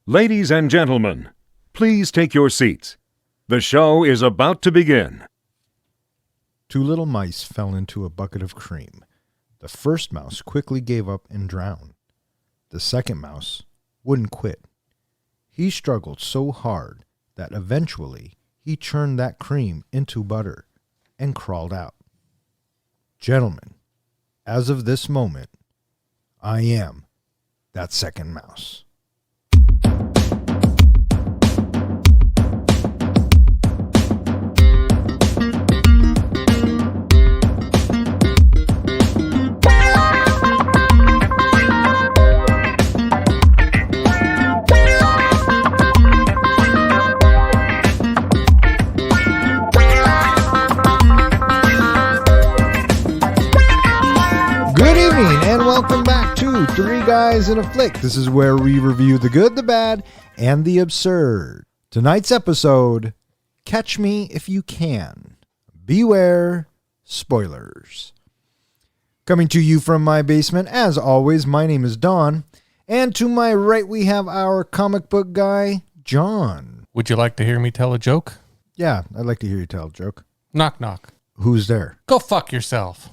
Ladies and gentlemen, please take your seats. The show is about to begin. Two little mice fell into a bucket of cream. The first mouse quickly gave up and drowned. The second mouse wouldn't quit. He struggled so hard that eventually he churned that cream into butter and crawled out. Gentlemen, as of this moment, I am that second mouse. Welcome back to Three Guys in a Flick. This is where we review the good, the bad, and the absurd. Tonight's episode, Catch Me If You Can. Beware spoilers. Coming to you from my basement, as always, my name is Don. And to my right, we have our comic book guy, John. Would you like to hear me tell a joke? Yeah, I'd like to hear you tell a joke. Knock, knock. Who's there? Go fuck yourself.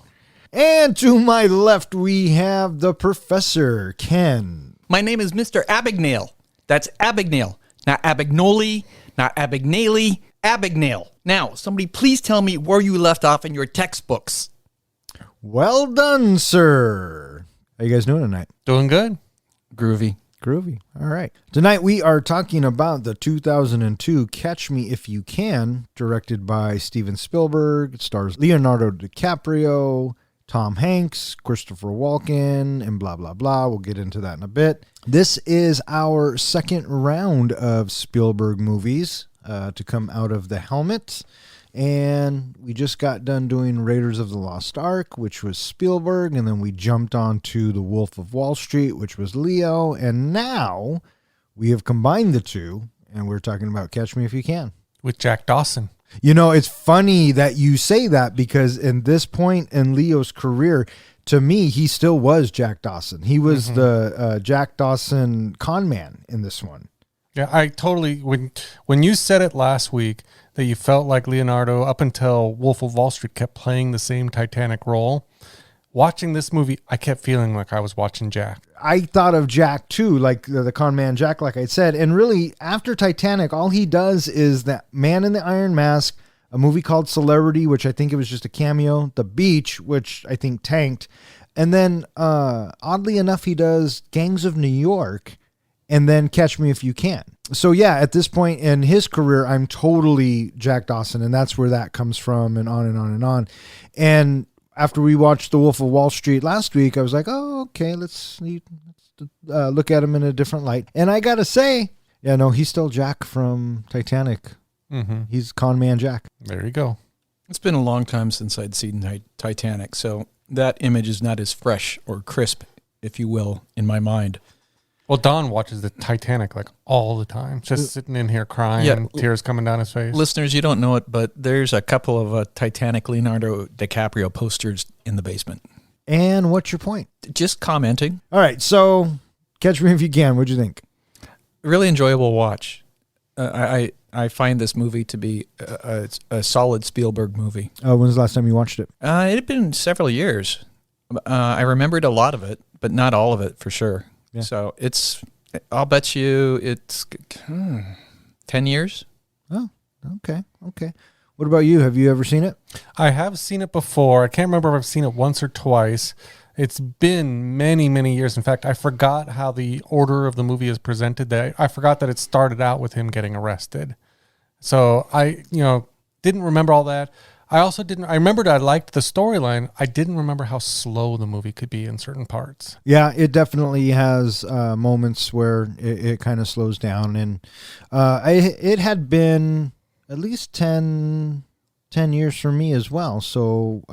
And to my left, we have the Professor, Ken. My name is Mr. Abagnale. That's Abagnale. Not Abagnoli, not Abagnale, Abagnale. Now, somebody please tell me where you left off in your textbooks. Well done, sir. How you guys doing tonight? Doing good. Groovy. Groovy. All right. Tonight we are talking about the 2002 Catch Me If You Can, directed by Steven Spielberg. It stars Leonardo DiCaprio, Tom Hanks, Christopher Walken, and blah, blah, blah. We'll get into that in a bit. This is our second round of Spielberg movies to come out of the helmet. And we just got done doing Raiders of the Lost Ark, which was Spielberg. And then we jumped on to The Wolf of Wall Street, which was Leo. And now we have combined the two, and we're talking about Catch Me If You Can. With Jack Dawson. You know, it's funny that you say that because in this point in Leo's career, to me, he still was Jack Dawson. He was the Jack Dawson con man in this one. Yeah, I totally, when you said it last week that you felt like Leonardo up until Wolf of Wall Street kept playing the same Titanic role, watching this movie, I kept feeling like I was watching Jack. I thought of Jack too, like the con man Jack, like I said. And really, after Titanic, all he does is that Man in the Iron Mask, a movie called Celebrity, which I think it was just a cameo, The Beach, which I think tanked. And then, oddly enough, he does Gangs of New York and then Catch Me If You Can. So yeah, at this point in his career, I'm totally Jack Dawson, and that's where that comes from, and on and on and on. And after we watched The Wolf of Wall Street last week, I was like, oh, okay, let's look at him in a different light. And I got to say, yeah, no, he's still Jack from Titanic. Mm-hmm. He's con man Jack. There you go. It's been a long time since I'd seen Titanic, so that image is not as fresh or crisp, if you will, in my mind. Well, Don watches the Titanic like all the time, just sitting in here crying, and tears coming down his face. Listeners, you don't know it, but there's a couple of Titanic Leonardo DiCaprio posters in the basement. And what's your point? Just commenting. All right, so Catch Me If You Can. What'd you think? Really enjoyable watch. I find this movie to be a solid Spielberg movie. When's the last time you watched it? It had been several years. I remembered a lot of it, but not all of it for sure. Yeah. So I'll bet you it's 10 years. Oh, okay. What about you? Have you ever seen it? I have seen it before. I can't remember if I've seen it once or twice. It's been many, many years. In fact, I forgot how the order of the movie is presented. I forgot that it started out with him getting arrested. So I didn't remember all that. I remembered I liked the storyline. I didn't remember how slow the movie could be in certain parts. Yeah, it definitely has moments where it kind of slows down. And it had been at least 10 years for me as well. So,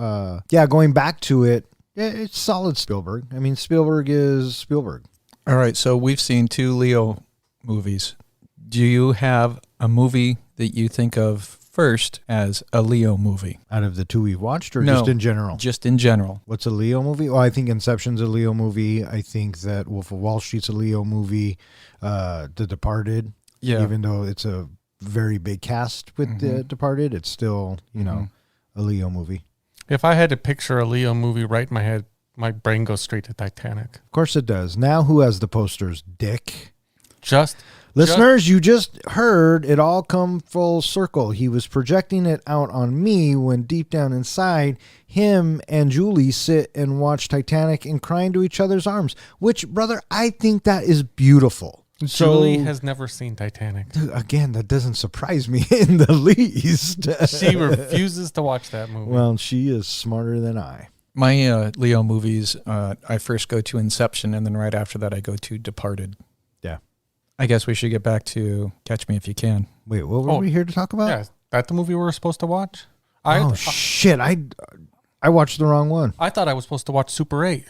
going back to it, it's solid Spielberg. I mean, Spielberg is Spielberg. All right, so we've seen two Leo movies. Do you have a movie that you think of first as a Leo movie. Out of the two we've watched, or No, just in general? Just in general. What's a Leo movie? Well, I think Inception's a Leo movie. I think that Wolf of Wall Street's a Leo movie. The Departed, Yeah. even though it's a very big cast with The Departed, it's still, a Leo movie. If I had to picture a Leo movie right in my head, my brain goes straight to Titanic. Of course it does. Now who has the posters? Dick. Listeners, you just heard it all come full circle. He was projecting it out on me when deep down inside, him and Julie sit and watch Titanic and cry into each other's arms, which, brother, I think that is beautiful. Julie has never seen Titanic. Again, that doesn't surprise me in the least. She refuses to watch that movie. Well, she is smarter than I. My Leo movies, I first go to Inception, and then right after that I go to Departed. Yeah. I guess we should get back to Catch Me If You Can. Wait, what were we here to talk about? Yeah, is that the movie we were supposed to watch? Shit. I watched the wrong one. I thought I was supposed to watch Super 8.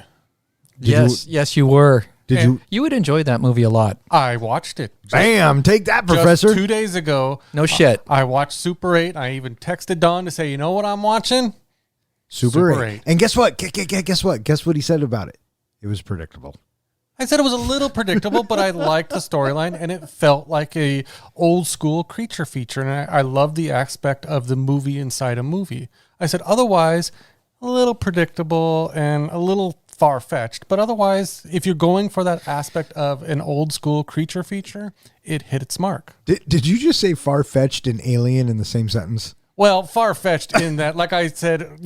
Yes, you were. Did you? You would enjoy that movie a lot. I watched it. Bam! Take that, Professor. Just 2 days ago. No shit. I watched Super 8. I even texted Don to say, you know what I'm watching? Super 8. And guess what? Guess what? Guess what he said about it? It was predictable. I said it was a little predictable, but I liked the storyline, and it felt like a old school creature feature, and I love the aspect of the movie inside a movie. I said otherwise, a little predictable and a little far-fetched, but otherwise, if you're going for that aspect of an old school creature feature, it hit its mark. Did you just say far-fetched and alien in the same sentence? Well, far-fetched in that, like I said,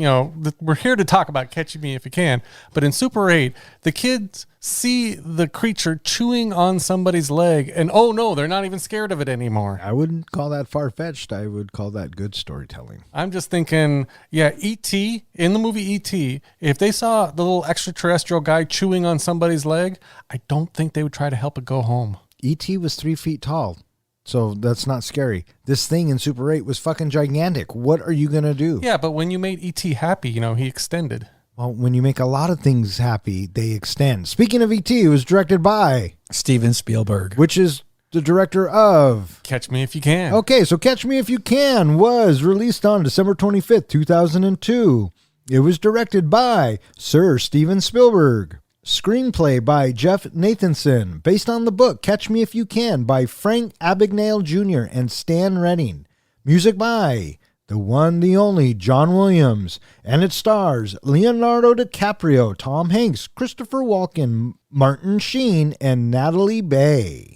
we're here to talk about Catch Me If You Can, but in Super 8, the kids see the creature chewing on somebody's leg, and oh no, they're not even scared of it anymore. I wouldn't call that far-fetched. I would call that good storytelling. I'm just thinking, E.T., in the movie E.T., if they saw the little extraterrestrial guy chewing on somebody's leg, I don't think they would try to help it go home. E.T. was 3 feet tall. So that's not scary. This thing in Super 8 was fucking gigantic. What are you going to do? Yeah, but when you made E.T. happy, he extended. Well, when you make a lot of things happy, they extend. Speaking of E.T., it was directed by Steven Spielberg. Which is the director of Catch Me If You Can. Okay, so Catch Me If You Can was released on December 25th, 2002. It was directed by Sir Steven Spielberg. Screenplay by Jeff Nathanson, based on the book Catch Me If You Can by Frank Abagnale Jr. and Stan Redding. Music by the one, the only, John Williams. And it stars Leonardo DiCaprio, Tom Hanks, Christopher Walken, Martin Sheen, and Nathalie Baye.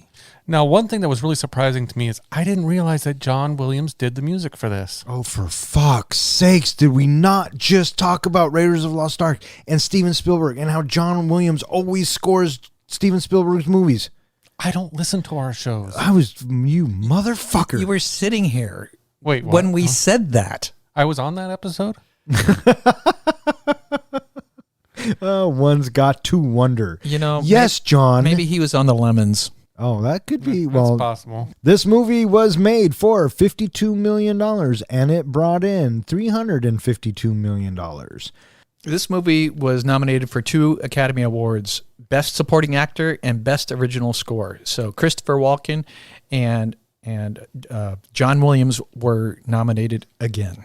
Now, one thing that was really surprising to me is I didn't realize that John Williams did the music for this. Oh, for fuck's sakes, did we not just talk about Raiders of the Lost Ark and Steven Spielberg and how John Williams always scores Steven Spielberg's movies? I don't listen to our shows. You motherfucker. You were sitting here Wait, what? when we said that. I was on that episode? One's got to wonder. Yes, John. Maybe he was on the lemons. Oh, that could be. That's possible. This movie was made for $52 million, and it brought in $352 million. This movie was nominated for 2 Academy Awards, Best Supporting Actor and Best Original Score. So Christopher Walken and John Williams were nominated again.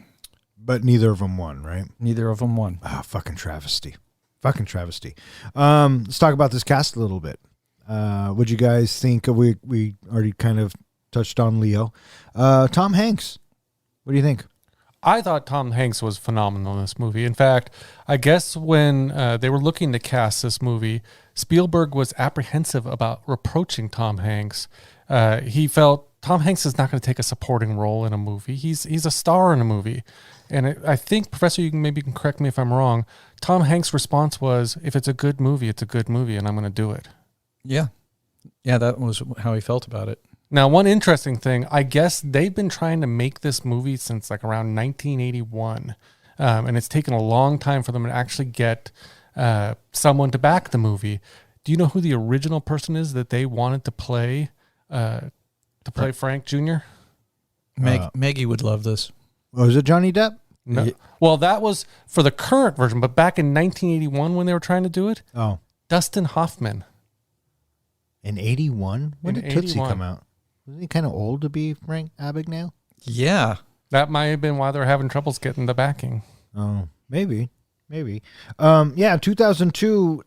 But neither of them won, right? Neither of them won. Fucking travesty. Fucking travesty. Let's talk about this cast a little bit. What'd you guys think? We already kind of touched on Leo. Tom Hanks. What do you think? I thought Tom Hanks was phenomenal in this movie. In fact, I guess when they were looking to cast this movie, Spielberg was apprehensive about reproaching Tom Hanks. He felt Tom Hanks is not going to take a supporting role in a movie. He's a star in a movie. And I think, Professor, you can correct me if I'm wrong, Tom Hanks' response was, if it's a good movie, it's a good movie, and I'm going to do it. Yeah. Yeah, that was how he felt about it. Now, one interesting thing, I guess they've been trying to make this movie since like around 1981. And it's taken a long time for them to actually get someone to back the movie. Do you know who the original person is that they wanted to play Frank Jr.? Maggie would love this. Was it Johnny Depp? No. Well, that was for the current version, but back in 1981 when they were trying to do it, Dustin Hoffman. In 81? When did Tootsie come out? Wasn't he kind of old to be Frank Abagnale? Yeah. That might have been why they're having troubles getting the backing. Oh, maybe. Yeah, 2002,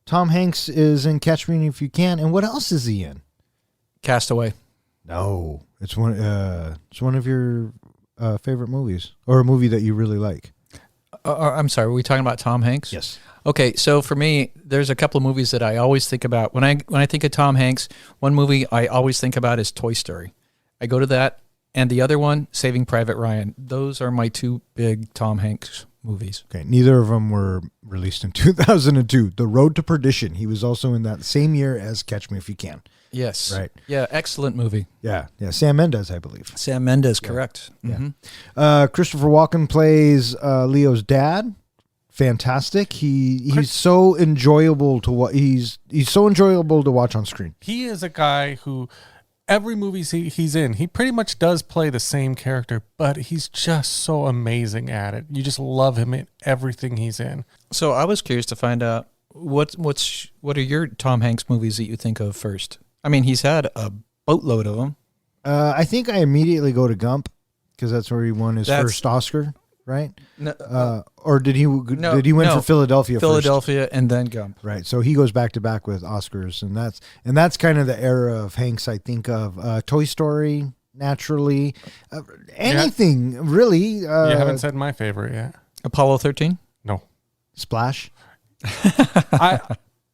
Tom Hanks is in Catch Me If You Can. And what else is he in? Castaway. No, it's one of your favorite movies, or a movie that you really like. I'm sorry, were we talking about Tom Hanks? Yes. Okay, so for me, there's a couple of movies that I always think about. When I think of Tom Hanks, one movie I always think about is Toy Story. I go to that, and the other one, Saving Private Ryan. Those are my two big Tom Hanks movies. Okay, neither of them were released in 2002. The Road to Perdition, he was also in that same year as Catch Me If You Can. Yes. Right. Yeah, excellent movie. Yeah, Sam Mendes, I believe. Sam Mendes, correct. Yeah. Christopher Walken plays Leo's dad. Fantastic. He's so enjoyable to watch. He's so enjoyable to watch on screen. He is a guy who every movie he's in, he pretty much does play the same character, but he's just so amazing at it. You just love him in everything he's in. So I was curious to find out what are your Tom Hanks movies that you think of first? I mean, he's had a boatload of them. I think I immediately go to Gump because that's where he won his first Oscar, right? No, or did he win for Philadelphia? Philadelphia first? And then Gump. Right. So he goes back to back with Oscars, and that's kind of the era of Hanks. I think of Toy Story, naturally, anything really. You haven't said my favorite yet. Apollo 13. No. Splash. I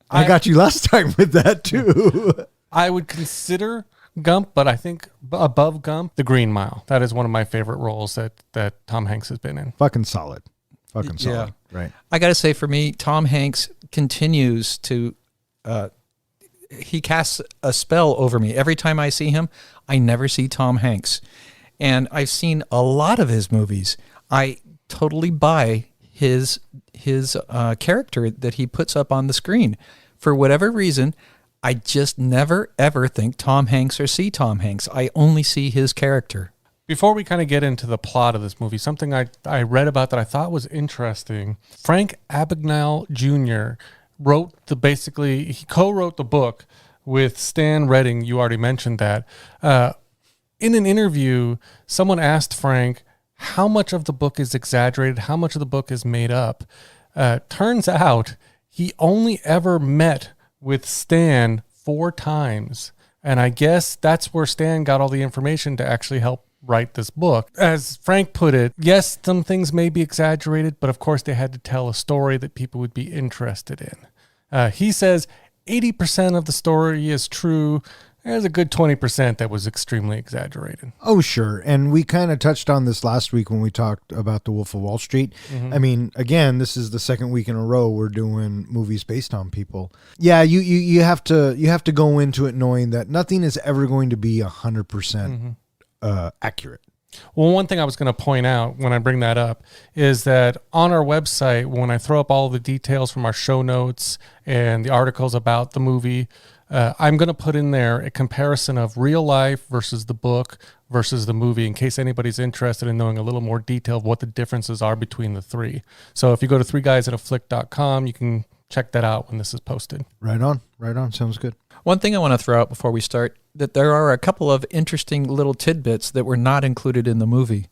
got you last time with that too. I would consider Gump, but I think above Gump, The Green Mile. That is one of my favorite roles that Tom Hanks has been in. Fucking solid. Yeah. Right. I got to say, for me, Tom Hanks continues to, he casts a spell over me. Every time I see him, I never see Tom Hanks. And I've seen a lot of his movies. I totally buy his character that he puts up on the screen. For whatever reason, I just never, ever think Tom Hanks or see Tom Hanks. I only see his character. Before we kind of get into the plot of this movie, something I read about that I thought was interesting. Frank Abagnale Jr. he co-wrote the book with Stan Redding. You already mentioned that. In an interview, someone asked Frank how much of the book is exaggerated, how much of the book is made up. Turns out he only ever met with Stan 4 times. And I guess that's where Stan got all the information to actually help write this book. As Frank put it, yes, some things may be exaggerated, but of course they had to tell a story that people would be interested in. He says 80% of the story is true. There's a good 20% that was extremely exaggerated. Oh, sure. And we kind of touched on this last week when we talked about The Wolf of Wall Street. Mm-hmm. I mean, again, this is the second week in a row we're doing movies based on people. Yeah, you have to go into it knowing that nothing is ever going to be 100% accurate. Well, one thing I was going to point out when I bring that up is that on our website, when I throw up all the details from our show notes and the articles about the movie, I'm going to put in there a comparison of real life versus the book versus the movie in case anybody's interested in knowing a little more detail of what the differences are between the three. So if you go to 3guysataflick.com, you can check that out when this is posted. Right on. Sounds good. One thing I want to throw out before we start, that there are a couple of interesting little tidbits that were not included in the movie.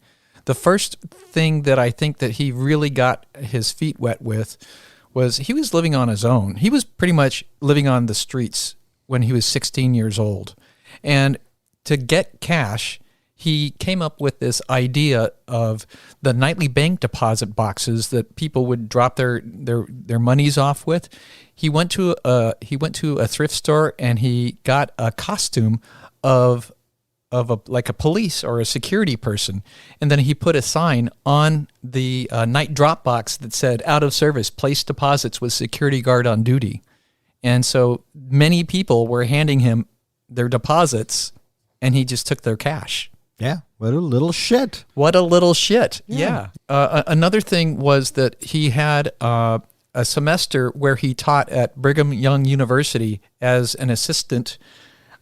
The first thing that I think that he really got his feet wet with was he was living on his own. He was pretty much living on the streets when he was 16 years old. And to get cash, he came up with this idea of the nightly bank deposit boxes that people would drop their monies off with. He went to a thrift store and he got a costume of like a police or a security person, and then he put a sign on the night drop box that said "Out of service, place deposits with security guard on duty." And so many people were handing him their deposits, and he just took their cash. Yeah, what a little shit. Yeah. Another thing was that he had a semester where he taught at Brigham Young University as an assistant,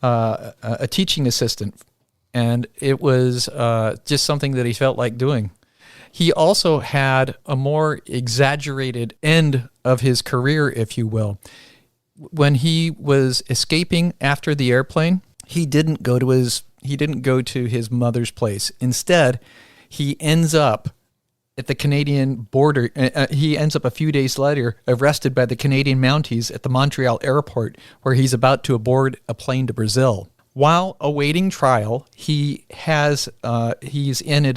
a teaching assistant. And it was just something that he felt like doing. He also had a more exaggerated end of his career, if you will. When he was escaping after the airplane, he didn't go to his mother's place. Instead, he ends up at the Canadian border. He ends up a few days later arrested by the Canadian Mounties at the Montreal airport, where he's about to board a plane to Brazil. While awaiting trial, he's in a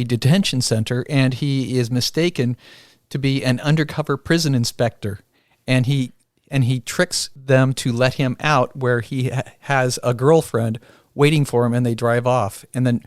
detention center, and he is mistaken to be an undercover prison inspector, and he tricks them to let him out, where he has a girlfriend waiting for him, and they drive off. And then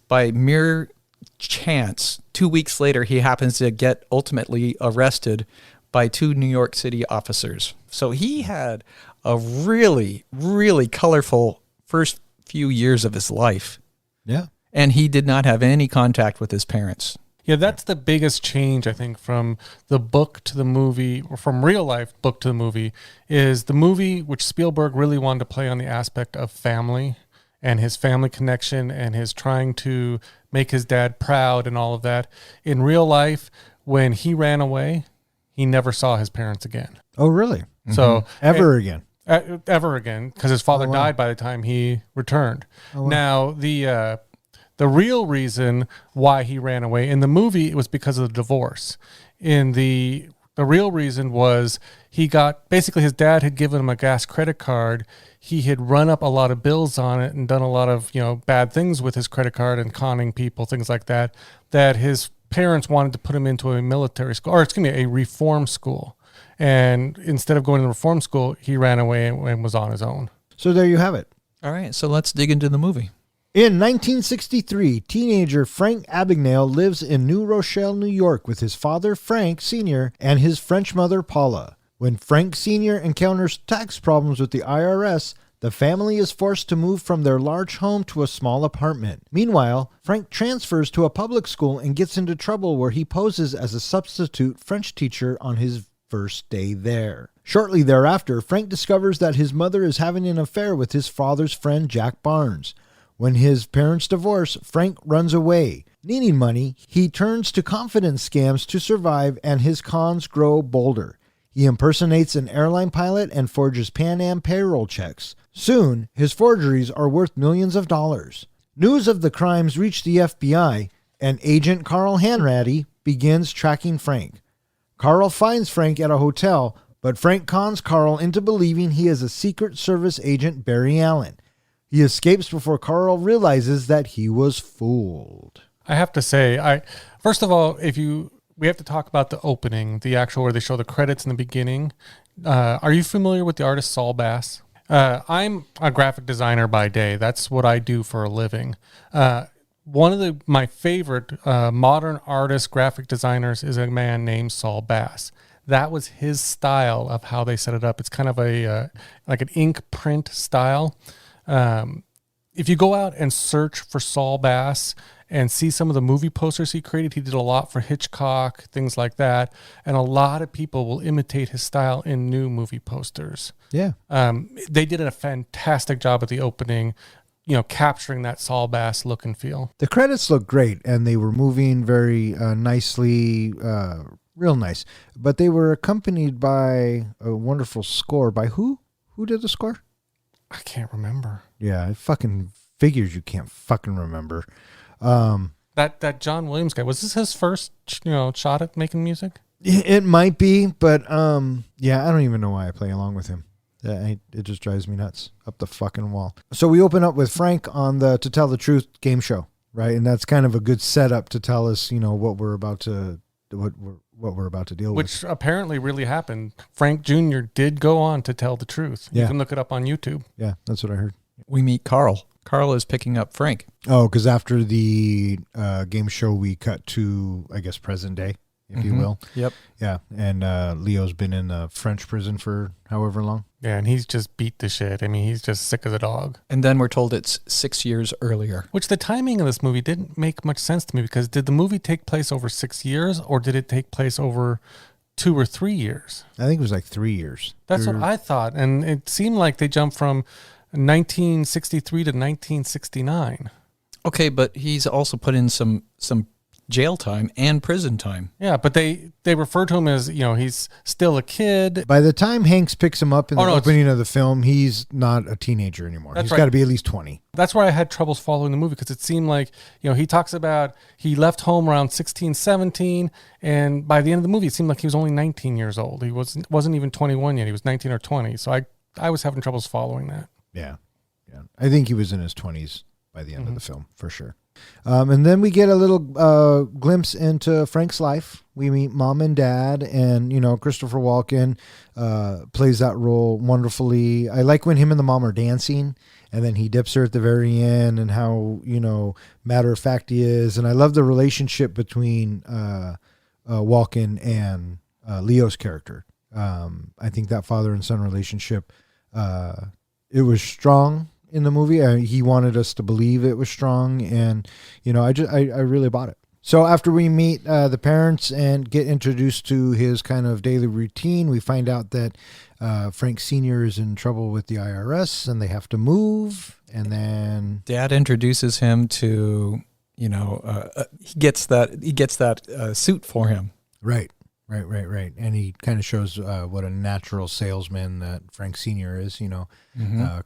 by mere chance, 2 weeks later, he happens to get ultimately arrested by 2 New York City officers. So he had a really, really colorful first few years of his life. Yeah. And he did not have any contact with his parents. Yeah, that's the biggest change, I think, from the book to the movie, or from real life book to the movie, is the movie, which Spielberg really wanted to play on the aspect of family and his family connection and his trying to make his dad proud and all of that. In real life, when he ran away, he never saw his parents again. Oh, really? So Ever again? Ever again, because his father died by the time he returned. Oh, wow. Now, the real reason why he ran away in the movie, it was because of the divorce. In the real reason was basically his dad had given him a gas credit card. He had run up a lot of bills on it and done a lot of, bad things with his credit card and conning people, things like that, that his parents wanted to put him into a military school, or a reform school. And instead of going to the reform school, he ran away and was on his own. So there you have it. All right, so let's dig into the movie. In 1963, teenager Frank Abagnale lives in New Rochelle, New York with his father, Frank Sr., and his French mother, Paula. When Frank Sr. encounters tax problems with the IRS, the family is forced to move from their large home to a small apartment. Meanwhile, Frank transfers to a public school and gets into trouble where he poses as a substitute French teacher on his first day there. Shortly thereafter, Frank discovers that his mother is having an affair with his father's friend, Jack Barnes. When his parents divorce, Frank runs away. Needing money, he turns to confidence scams to survive, and his cons grow bolder. He impersonates an airline pilot and forges Pan Am payroll checks. Soon, his forgeries are worth millions of dollars. News of the crimes reach the FBI, and Agent Carl Hanratty begins tracking Frank. Carl finds Frank at a hotel, but Frank cons Carl into believing he is a Secret Service agent, Barry Allen. He escapes before Carl realizes that he was fooled. I have to say, first of all, we have to talk about the opening, the actual where they show the credits in the beginning. Are you familiar with the artist Saul Bass? I'm a graphic designer by day. That's what I do for a living. One of my favorite modern artist graphic designers is a man named Saul Bass. That was his style of how they set it up. It's kind of like an ink print style. If you go out and search for Saul Bass and see some of the movie posters he created, he did a lot for Hitchcock, things like that. And a lot of people will imitate his style in new movie posters. Yeah. They did a fantastic job at the opening, capturing that Saul Bass look and feel. The credits look great, and they were moving very nicely, real nice. But they were accompanied by a wonderful score. By who? Who did the score? I can't remember. Yeah, it fucking figures you can't fucking remember. That John Williams guy, was this his first, shot at making music? It might be, but yeah, I don't even know why I play along with him. It just drives me nuts up the fucking wall. So we open up with Frank on the To Tell the Truth game show, right? And that's kind of a good setup to tell us, what we're about to deal with. Which apparently really happened. Frank Jr. did go on to tell the truth. You can look it up on YouTube. Yeah, that's what I heard. We meet Carl. Carl is picking up Frank. Oh, because after the game show, we cut to, I guess, present day, if you will. Yep. Yeah, and Leo's been in the French prison for however long. Yeah, and he's just beat to shit. I mean, he's just sick as a dog. And then we're told it's 6 years earlier. Which the timing of this movie didn't make much sense to me, because did the movie take place over 6 years, or did it take place over 2 or 3 years? I think it was like 3 years. That's what I thought. And it seemed like they jumped from 1963 to 1969. Okay, but he's also put in some jail time and prison time. Yeah, but they refer to him as, he's still a kid. By the time Hanks picks him up in the no, opening of the film, he's not a teenager anymore. That's He's right. got to be at least 20. That's where I had troubles following the movie, because it seemed like, he talks about he left home around 16, 17, and by the end of the movie, it seemed like he was only 19 years old. He wasn't even 21 yet. He was 19 or 20. So I was having troubles following that. Yeah. I think he was in his 20s by the end of the film, for sure. And then we get a little glimpse into Frank's life. We meet mom and dad, and, Christopher Walken plays that role wonderfully. I like when him and the mom are dancing, and then he dips her at the very end, and how, matter of fact he is. And I love the relationship between Walken and Leo's character. I think that father and son relationship, it was strong in the movie. He wanted us to believe it was strong, and I really bought it. So after we meet the parents and get introduced to his kind of daily routine, we find out that Frank Sr. is in trouble with the IRS and they have to move. And then Dad introduces him to, he gets that suit for him. Right. And he kind of shows what a natural salesman that Frank Sr. is,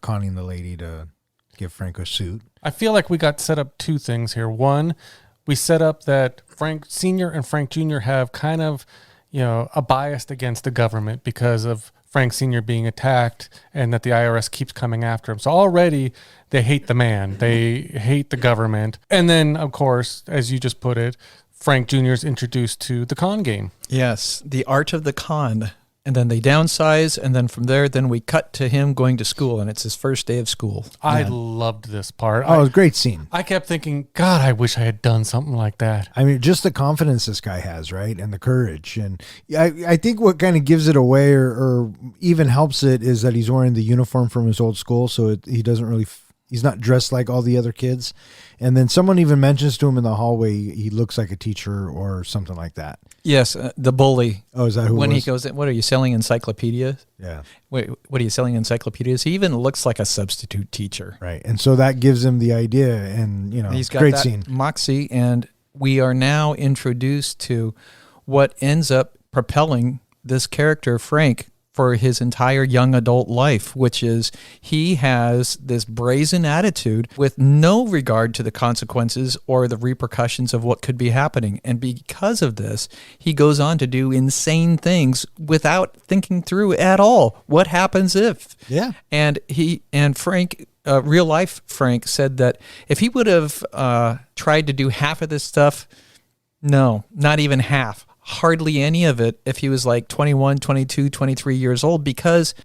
conning the lady to give Frank a suit. I feel like we got set up two things here. One, we set up that Frank Sr. and Frank Jr. have kind of, a bias against the government because of Frank Sr. being attacked, and that the IRS keeps coming after him. So already they hate the man. They hate the government. And then, of course, as you just put it, Frank Jr. is introduced to the con game. Yes, the art of the con. And then they downsize, and then from there, then we cut to him going to school, and it's his first day of school. I loved this part. Oh, it was a great scene. I kept thinking, God, I wish I had done something like that. I mean, just the confidence this guy has, right? And the courage. And I think what kind of gives it away or even helps it is that he's wearing the uniform from his old school, so he doesn't really... He's not dressed like all the other kids. And then someone even mentions to him in the hallway, he looks like a teacher or something like that. Yes, the bully. Oh, is that who when it was? he goes in, what are you selling, encyclopedias? Yeah. Wait, what are you selling, encyclopedias? He even looks like a substitute teacher. Right. And so that gives him the idea, and, He's got great that scene. moxie, and we are now introduced to what ends up propelling this character, Frank, for his entire young adult life, which is he has this brazen attitude with no regard to the consequences or the repercussions of what could be happening. And because of this, he goes on to do insane things without thinking through at all. What happens if? Yeah. And Frank, real life Frank, said that if he would have tried to do half of this stuff, no, not even half, hardly any of it, if he was like 21, 22, 23 years old, because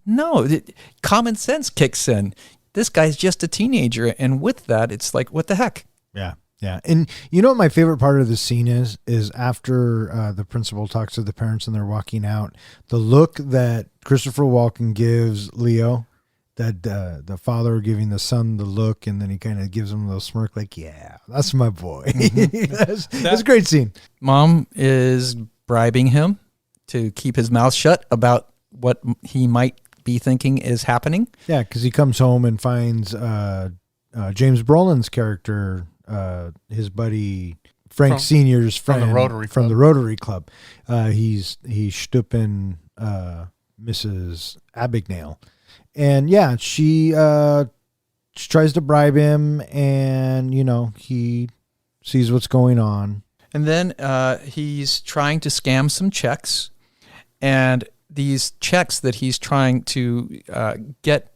common sense kicks in. This guy's just a teenager. And with that, it's like, what the heck? Yeah. Yeah. And what my favorite part of the scene is after the principal talks to the parents and they're walking out, the look that Christopher Walken gives Leo, that the father giving the son the look, and then he kind of gives him a little smirk like, yeah, that's my boy. That's a great scene. Mom is bribing him to keep his mouth shut about what he might be thinking is happening. Yeah, because he comes home and finds James Brolin's character, his buddy Frank Sr.'s friend from the Rotary Club. He's stooping Mrs. Abigail. And yeah, she tries to bribe him, and he sees what's going on. And then he's trying to scam some checks, and these checks that he's trying to get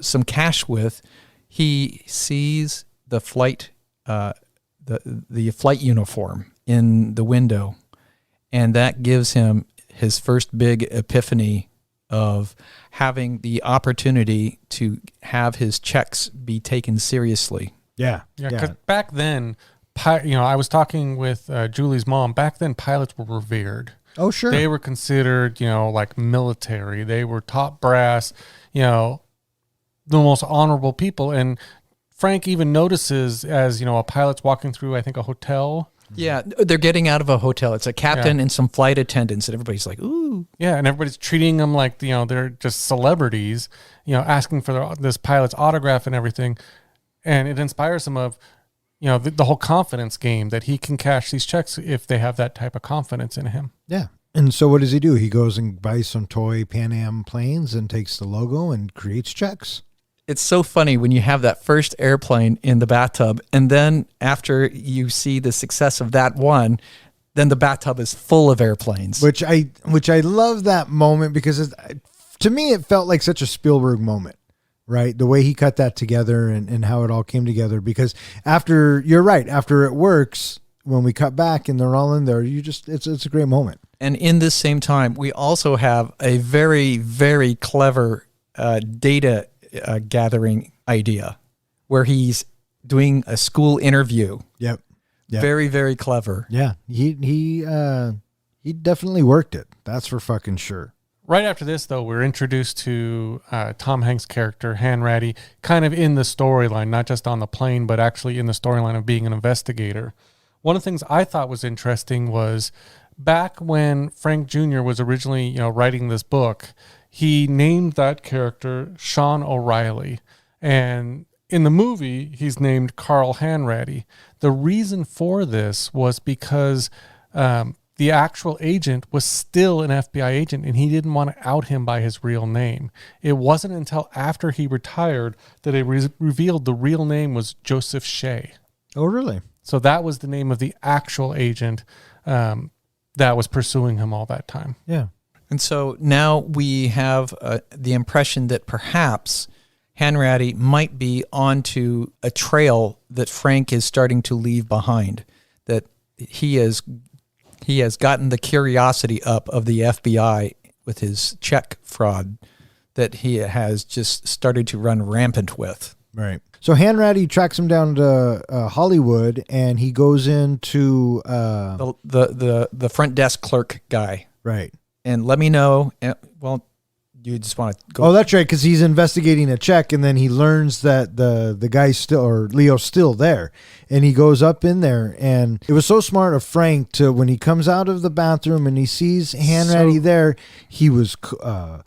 some cash with, he sees the flight flight uniform in the window, and that gives him his first big epiphany of having the opportunity to have his checks be taken seriously. Yeah. Yeah, because back then, I was talking with Julie's mom. Back then, pilots were revered. Oh, sure. They were considered, like military. They were top brass, the most honorable people. And Frank even notices as, a pilot's walking through, I think, a hotel. Yeah, they're getting out of a hotel. It's a captain and some flight attendants, and everybody's like, ooh. Yeah, and everybody's treating them like, they're just celebrities, asking for this pilot's autograph and everything. And it inspires him of, the whole confidence game that he can cash these checks if they have that type of confidence in him. Yeah. And so what does he do? He goes and buys some toy Pan Am planes and takes the logo and creates checks. It's so funny when you have that first airplane in the bathtub, and then after you see the success of that one, then the bathtub is full of airplanes. Which I love that moment because to me it felt like such a Spielberg moment, right? The way he cut that together and how it all came together. Because you're right, after it works, when we cut back and they're all in there, it's a great moment. And in this same time, we also have a very, very clever data gathering idea where he's doing a school interview. Yep. Very, very clever. Yeah. He definitely worked it. That's for fucking sure. Right after this, though, we're introduced to Tom Hanks' character, Ratty, kind of in the storyline, not just on the plane, but actually in the storyline of being an investigator. One of the things I thought was interesting was back when Frank Jr. was originally, writing this book, he named that character Sean O'Reilly. And in the movie, he's named Carl Hanratty. The reason for this was because the actual agent was still an FBI agent, and he didn't want to out him by his real name. It wasn't until after he retired that it revealed the real name was Joseph Shea. Oh, really? So that was the name of the actual agent that was pursuing him all that time. Yeah. And so now we have the impression that perhaps Hanratty might be onto a trail that Frank is starting to leave behind, that he has gotten the curiosity up of the FBI with his check fraud that he has just started to run rampant with. Right. So Hanratty tracks him down to Hollywood, and he goes into the front desk clerk guy. Right. And let me know. Well, you just want to go. Oh, that's right, because he's investigating a check, and then he learns that the guy's still, or Leo's still there, and he goes up in there, and it was so smart of Frank to, when he comes out of the bathroom and he sees Hanratty there, he was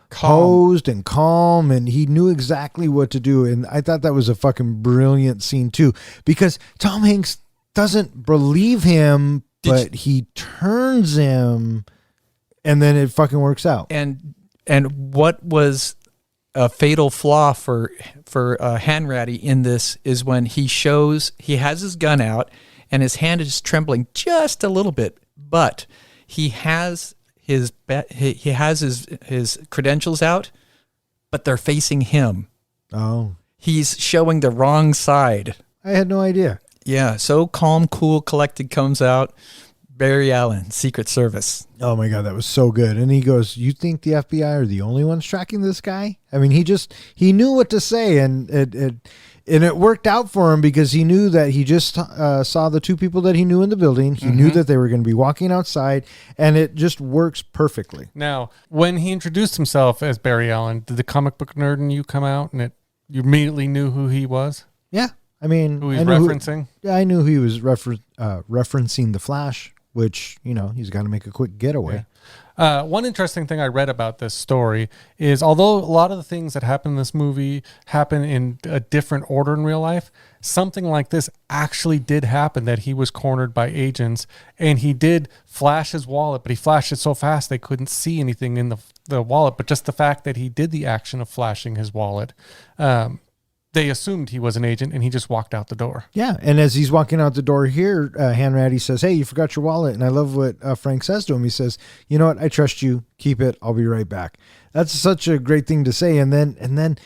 posed and calm, and he knew exactly what to do, and I thought that was a fucking brilliant scene too, because Tom Hanks doesn't believe him, but he turns him, and then it fucking works out. And what was a fatal flaw for Hanratty in this is when he has his gun out and his hand is trembling just a little bit, but he has his credentials out, but they're facing him. Oh, he's showing the wrong side. I had no idea. Yeah, so calm, cool, collected comes out. Barry Allen, Secret Service. Oh my God, that was so good. And he goes, "You think the FBI are the only ones tracking this guy?" I mean, he knew what to say, and it worked out for him because he knew that he just saw the two people that he knew in the building. He knew that they were going to be walking outside, and it just works perfectly. Now, when he introduced himself as Barry Allen, did the comic book nerd in you come out, and you immediately knew who he was? Yeah, I mean, who he's referencing? I knew he was referencing the Flash, which, he's got to make a quick getaway. Yeah. One interesting thing I read about this story is, although a lot of the things that happen in this movie happen in a different order in real life, something like this actually did happen, that he was cornered by agents and he did flash his wallet, but he flashed it so fast they couldn't see anything in the wallet. But just the fact that he did the action of flashing his wallet, they assumed he was an agent, and he just walked out the door. Yeah, and as he's walking out the door here, Hanratty says, "Hey, you forgot your wallet." And I love what Frank says to him. He says, "You know what? I trust you. Keep it. I'll be right back." That's such a great thing to say. And then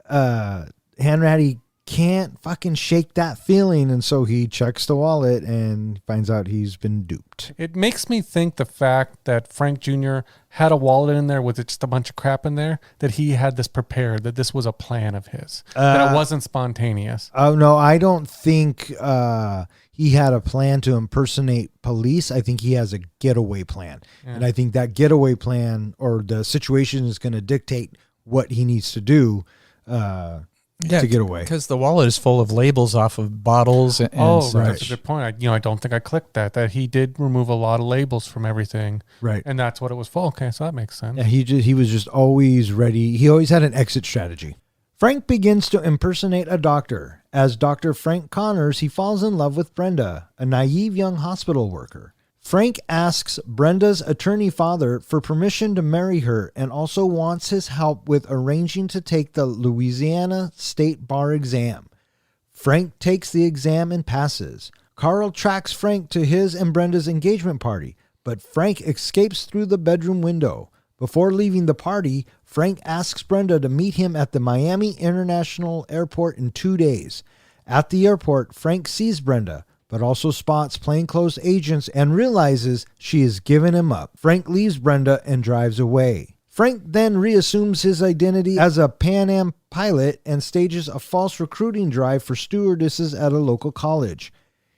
Hanratty can't fucking shake that feeling, and so he checks the wallet and finds out he's been duped. It makes me think the fact that Frank Jr. had a wallet in there with just a bunch of crap in there, that he had this prepared, that this was a plan of his, that it wasn't spontaneous. Oh, no, I don't think he had a plan to impersonate police. I think he has a getaway plan. Yeah. And I think that getaway plan, or the situation, is going to dictate what he needs to do to get away. Because the wallet is full of labels off of bottles and such. That's a good point. I don't think I clicked that he did remove a lot of labels from everything. Right. And that's what it was for. Okay, so that makes sense. Yeah, he was just always ready. He always had an exit strategy. Frank begins to impersonate a doctor. As Dr. Frank Connors, he falls in love with Brenda, a naive young hospital worker. Frank asks Brenda's attorney father for permission to marry her and also wants his help with arranging to take the Louisiana State Bar exam. Frank takes the exam and passes. Carl tracks Frank to his and Brenda's engagement party, but Frank escapes through the bedroom window. Before leaving the party, Frank asks Brenda to meet him at the Miami International Airport in 2 days. At the airport, Frank sees Brenda, but also spots plainclothes agents and realizes she has given him up. Frank leaves Brenda and drives away. Frank then reassumes his identity as a Pan Am pilot and stages a false recruiting drive for stewardesses at a local college.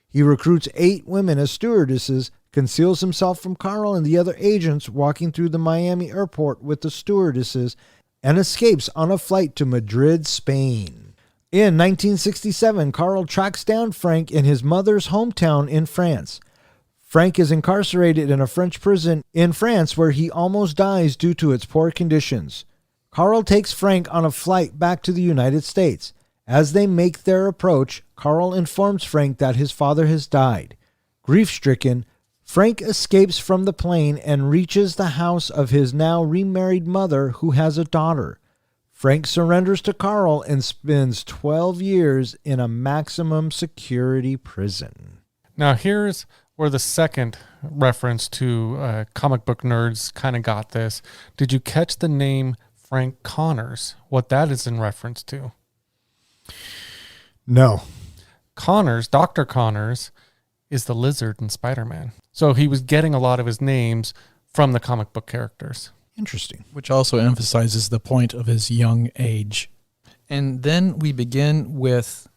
He recruits 8 women as stewardesses, conceals himself from Carl and the other agents walking through the Miami airport with the stewardesses, and escapes on a flight to Madrid, Spain. In 1967, Carl tracks down Frank in his mother's hometown in France. Frank is incarcerated in a French prison in France where he almost dies due to its poor conditions. Carl takes Frank on a flight back to the United States. As they make their approach, Carl informs Frank that his father has died. Grief-stricken, Frank escapes from the plane and reaches the house of his now remarried mother who has a daughter. Frank surrenders to Carl and spends 12 years in a maximum security prison. Now, here's where the second reference to comic book nerds kind of got this. Did you catch the name Frank Connors? What that is in reference to? No. Connors, Dr. Connors, is the lizard in Spider-Man. So he was getting a lot of his names from the comic book characters. Interesting. Which also emphasizes the point of his young age. And then we begin with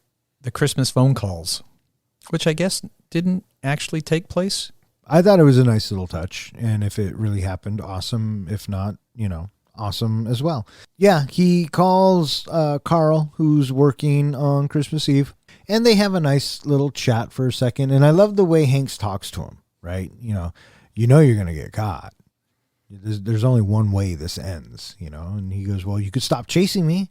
the Christmas phone calls, which I guess didn't actually take place. I thought it was a nice little touch, and if it really happened, awesome. If not, awesome as well. Yeah, he calls Carl, who's working on Christmas Eve, and they have a nice little chat for a second. And I love the way Hanks talks to him, right? You know you're going to get caught. There's only one way this ends, and he goes, well, you could stop chasing me.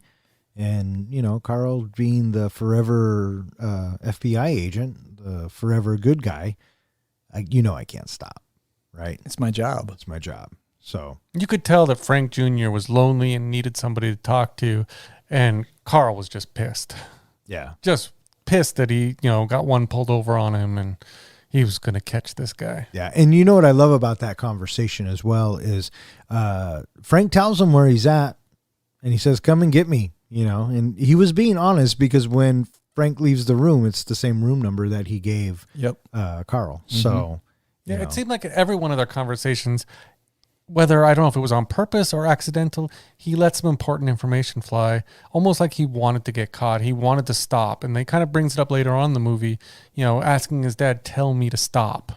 And, Carl being the forever FBI agent, the forever good guy, I can't stop, right? It's my job. It's my job. So you could tell that Frank Jr. was lonely and needed somebody to talk to, and Carl was just pissed. Yeah. Just pissed that he, got one pulled over on him and he was going to catch this guy. Yeah. And you know what I love about that conversation as well is Frank tells him where he's at and he says, come and get me, and he was being honest because when Frank leaves the room, it's the same room number that he gave Carl. Mm-hmm. So, it seemed like every one of their conversations, whether, I don't know if it was on purpose or accidental, he let some important information fly, almost like he wanted to get caught. He wanted to stop. And they kind of brings it up later on in the movie, asking his dad, tell me to stop.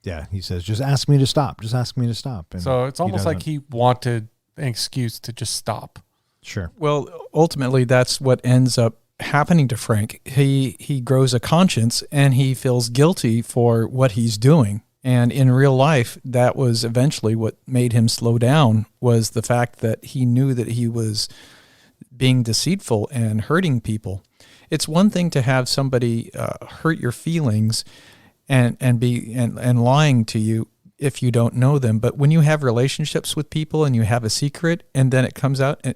Yeah, he says, just ask me to stop. Just ask me to stop. And so it's almost like he wanted an excuse to just stop. Sure. Well, ultimately, that's what ends up happening to Frank. He grows a conscience and he feels guilty for what he's doing. And in real life, that was eventually what made him slow down, was the fact that he knew that he was being deceitful and hurting people. It's one thing to have somebody hurt your feelings and lying to you if you don't know them. But when you have relationships with people and you have a secret and then it comes out, and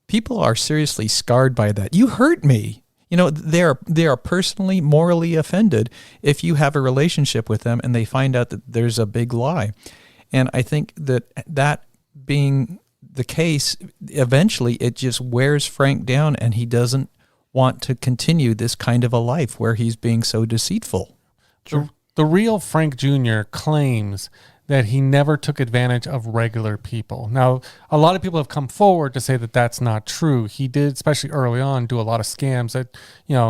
people are seriously scarred by that. You hurt me. They are personally, morally offended if you have a relationship with them and they find out that there's a big lie. And I think that being the case, eventually it just wears Frank down and he doesn't want to continue this kind of a life where he's being so deceitful. Sure. The real Frank Jr. claims that he never took advantage of regular people. Now, a lot of people have come forward to say that that's not true. He did, especially early on, do a lot of scams that,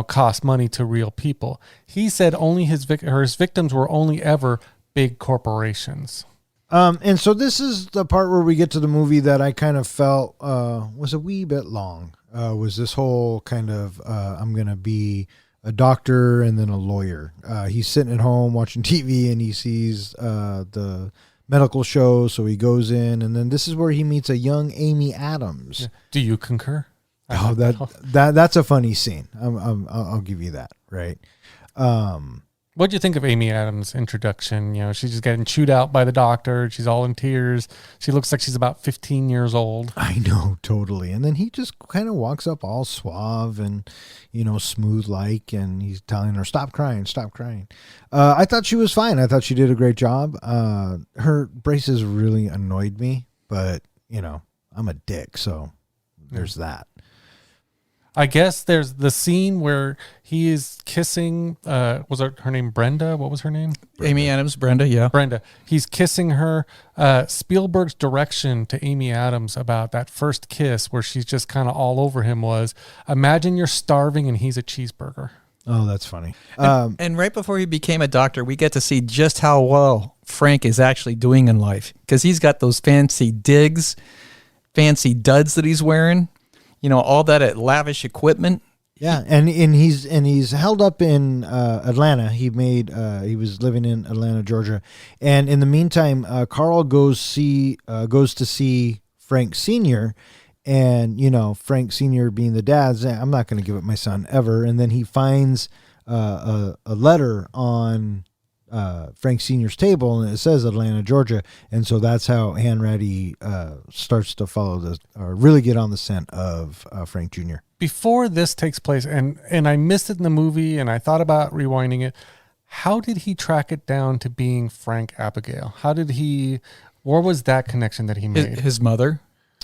cost money to real people. He said only his victims were only ever big corporations. And so this is the part where we get to the movie that I kind of felt was a wee bit long. Was this whole kind of, I'm going to be a doctor and then a lawyer. He's sitting at home watching TV and he sees the medical show, so he goes in, and then this is where he meets a young Amy Adams. Yeah. Do you concur? Oh, that's a funny scene. I'll give you that. Right. What'd you think of Amy Adams' introduction? You know, she's just getting chewed out by the doctor. She's all in tears. She looks like she's about 15 years old. I know, totally. And then he just kind of walks up all suave and, smooth like, and he's telling her, stop crying, stop crying. I thought she was fine. I thought she did a great job. Her braces really annoyed me, but, I'm a dick, so there's that. I guess there's the scene where he is kissing, was her name Brenda? What was her name? Amy Adams, Brenda, yeah. Brenda. He's kissing her. Spielberg's direction to Amy Adams about that first kiss where she's just kind of all over him was, imagine you're starving and he's a cheeseburger. Oh, that's funny. And right before he became a doctor, we get to see just how well Frank is actually doing in life, because he's got those fancy digs, fancy duds that he's wearing. All that lavish equipment. Yeah, and he's held up in Atlanta. He was living in Atlanta, Georgia, and in the meantime, Carl goes to see Frank Sr., and Frank Sr. being the dad, I'm not going to give up my son ever. And then he finds a letter on Frank Sr.'s table, and it says Atlanta, Georgia, and so that's how Ratty starts to follow or really get on the scent of Frank Jr. Before this takes place, and I missed it in the movie, and I thought about rewinding it. How did he track it down to being Frank Abigail? Where was that connection that he made? His mother.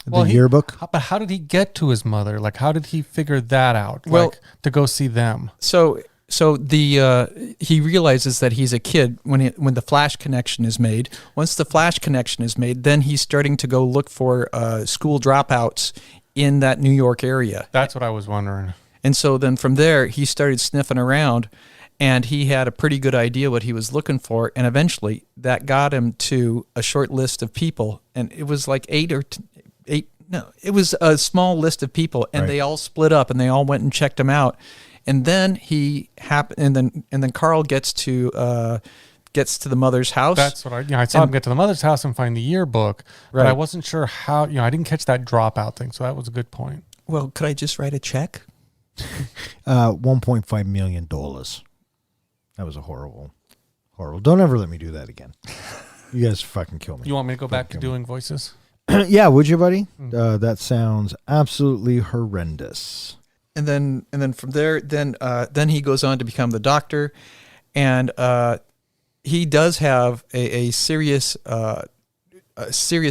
Yearbook. But how did he get to his mother? Like, how did he figure that out? Well, to go see them. So he realizes that he's a kid when the Flash connection is made. Once the Flash connection is made, then he's starting to go look for school dropouts in that New York area. That's what I was wondering. And so then from there, he started sniffing around, and he had a pretty good idea what he was looking for. And eventually, that got him to a short list of people, and it was like eight. No, it was a small list of people, and They all split up, and they all went and checked him out. And then and then Carl gets to the mother's house. That's what I saw him get to the mother's house and find the yearbook, right. But I wasn't sure how. I didn't catch that dropout thing, so that was a good point. Well, could I just write a check? $1.5 million. That was a horrible. Don't ever let me do that again. You guys fucking kill me. You want me to go back to doing voices? Yeah, would you, buddy? That sounds absolutely horrendous. And then from there, then he goes on to become the doctor, and he does have a serious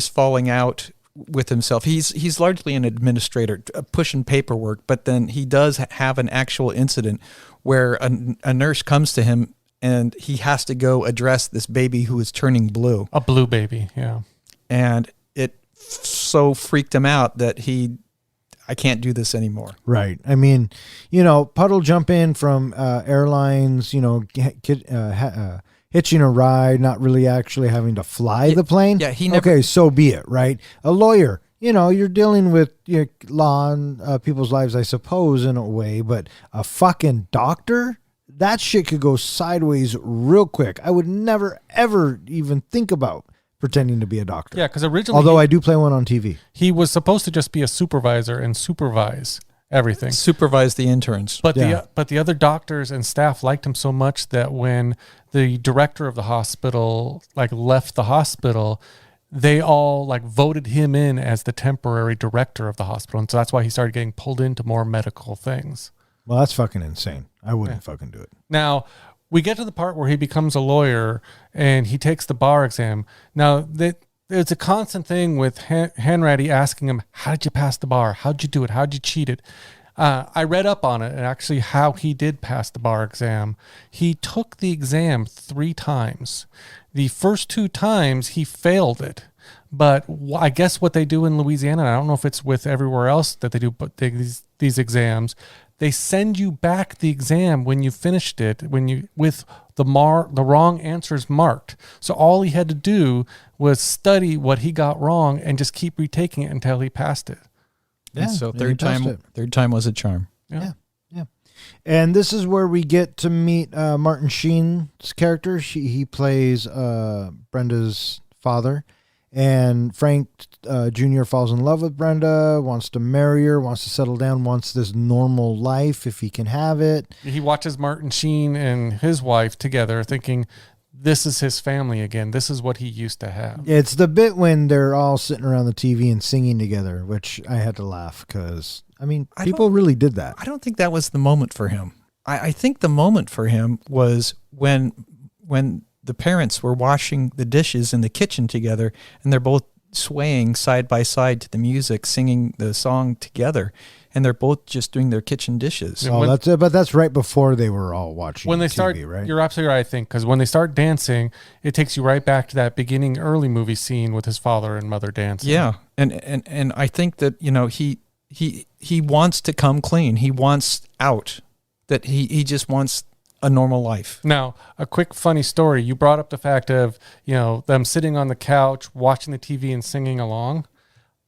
falling out with himself. He's largely an administrator, pushing paperwork, but then he does have an actual incident where a nurse comes to him, and he has to go address this baby who is turning blue. A blue baby, yeah. And it so freaked him out that I can't do this anymore. Right. I mean, puddle jump in from airlines, hitching a ride, not really actually having to fly the plane. Yeah, okay, so be it, right? A lawyer, you're dealing with law and people's lives, I suppose, in a way, but a fucking doctor, that shit could go sideways real quick. I would never, ever even think about pretending to be a doctor. Yeah, because originally... Although I do play one on TV. He was supposed to just be a supervisor and supervise everything. Supervise the interns. But the other doctors and staff liked him so much that when the director of the hospital left the hospital, they all voted him in as the temporary director of the hospital. And so that's why he started getting pulled into more medical things. Well, that's fucking insane. I wouldn't fucking do it. Now, we get to the part where he becomes a lawyer and he takes the bar exam. Now, it's a constant thing with Ratty asking him, how did you pass the bar? How'd you do it? How'd you cheat it? I read up on it and actually how he did pass the bar exam. He took the exam 3 times. The first 2 times he failed it. But I guess what they do in Louisiana, and I don't know if it's with everywhere else that they do but these exams, they send you back the exam when you finished it, with the wrong answers marked. So all he had to do was study what he got wrong and just keep retaking it until he passed it. Yeah, and so third time was a charm. Yeah. And this is where we get to meet Martin Sheen's character. He plays Brenda's father. And Frank Jr. falls in love with Brenda, wants to marry her, wants to settle down, wants this normal life if he can have it. He watches Martin Sheen and his wife together thinking, this is his family again. This is what he used to have. It's the bit when they're all sitting around the TV and singing together, which I had to laugh because, people really did that. I don't think that was the moment for him. I think the moment for him was when the parents were washing the dishes in the kitchen together, and they're both swaying side by side to the music, singing the song together, and they're both just doing their kitchen dishes. Oh, that's it. But that's right before they were all watching when they TV, start, right? You're absolutely right, I think, because when they start dancing, it takes you right back to that beginning early movie scene with his father and mother dancing. Yeah, and I think that he wants to come clean. He wants out. That he just wants a normal life. Now, a quick funny story. You brought up the fact of, them sitting on the couch, watching the TV and singing along.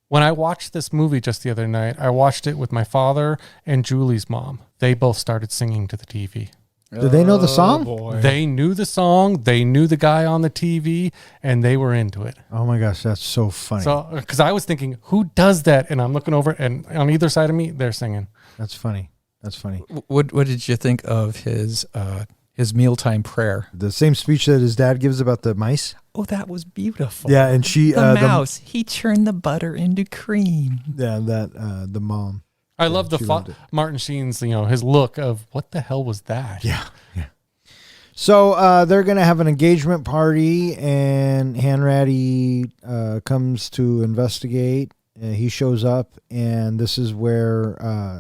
When I watched this movie just the other night, I watched it with my father and Julie's mom. They both started singing to the TV. Did they know the song? Boy. They knew the song. They knew the guy on the TV, and they were into it. Oh my gosh, that's so funny. So, because I was thinking, who does that? And I'm looking over, and on either side of me, they're singing. That's funny. That's funny. What did you think of his mealtime prayer? The same speech that his dad gives about the mice. Oh, that was beautiful. Yeah, and she the mouse. He turned the butter into cream. Yeah, that the mom. I love she loved it. Martin Sheen's, his look of what the hell was that? Yeah. So they're gonna have an engagement party, and Ratty comes to investigate. He shows up, and this is where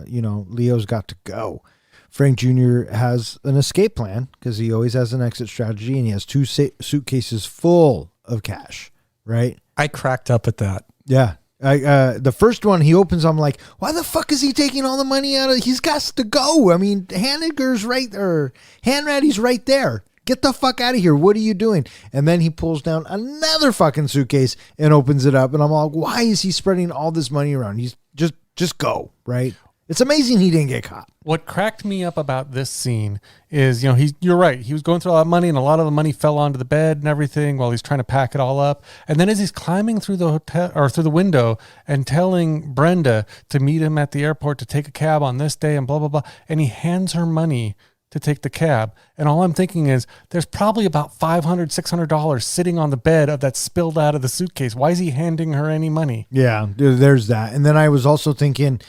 Leo's got to go. Frank Jr. has an escape plan because he always has an exit strategy, and he has two suitcases full of cash. Right? I cracked up at that. Yeah. The first one he opens, I'm like, why the fuck is he taking all the money out of? He's got to go. I mean, Hanniger's right there. Ratty's right there. Get the fuck out of here. What are you doing? And then he pulls down another fucking suitcase and opens it up. And I'm like, why is he spreading all this money around? He's just go, right? It's amazing he didn't get caught. What cracked me up about this scene is, you're right. He was going through a lot of money, and a lot of the money fell onto the bed and everything while he's trying to pack it all up. And then as he's climbing through the hotel or through the window and telling Brenda to meet him at the airport to take a cab on this day and blah, blah, blah. And he hands her money to take the cab. And all I'm thinking is there's probably about $500, $600 sitting on the bed of that spilled out of the suitcase. Why is he handing her any money? Yeah, there's that. And then I was also thinking,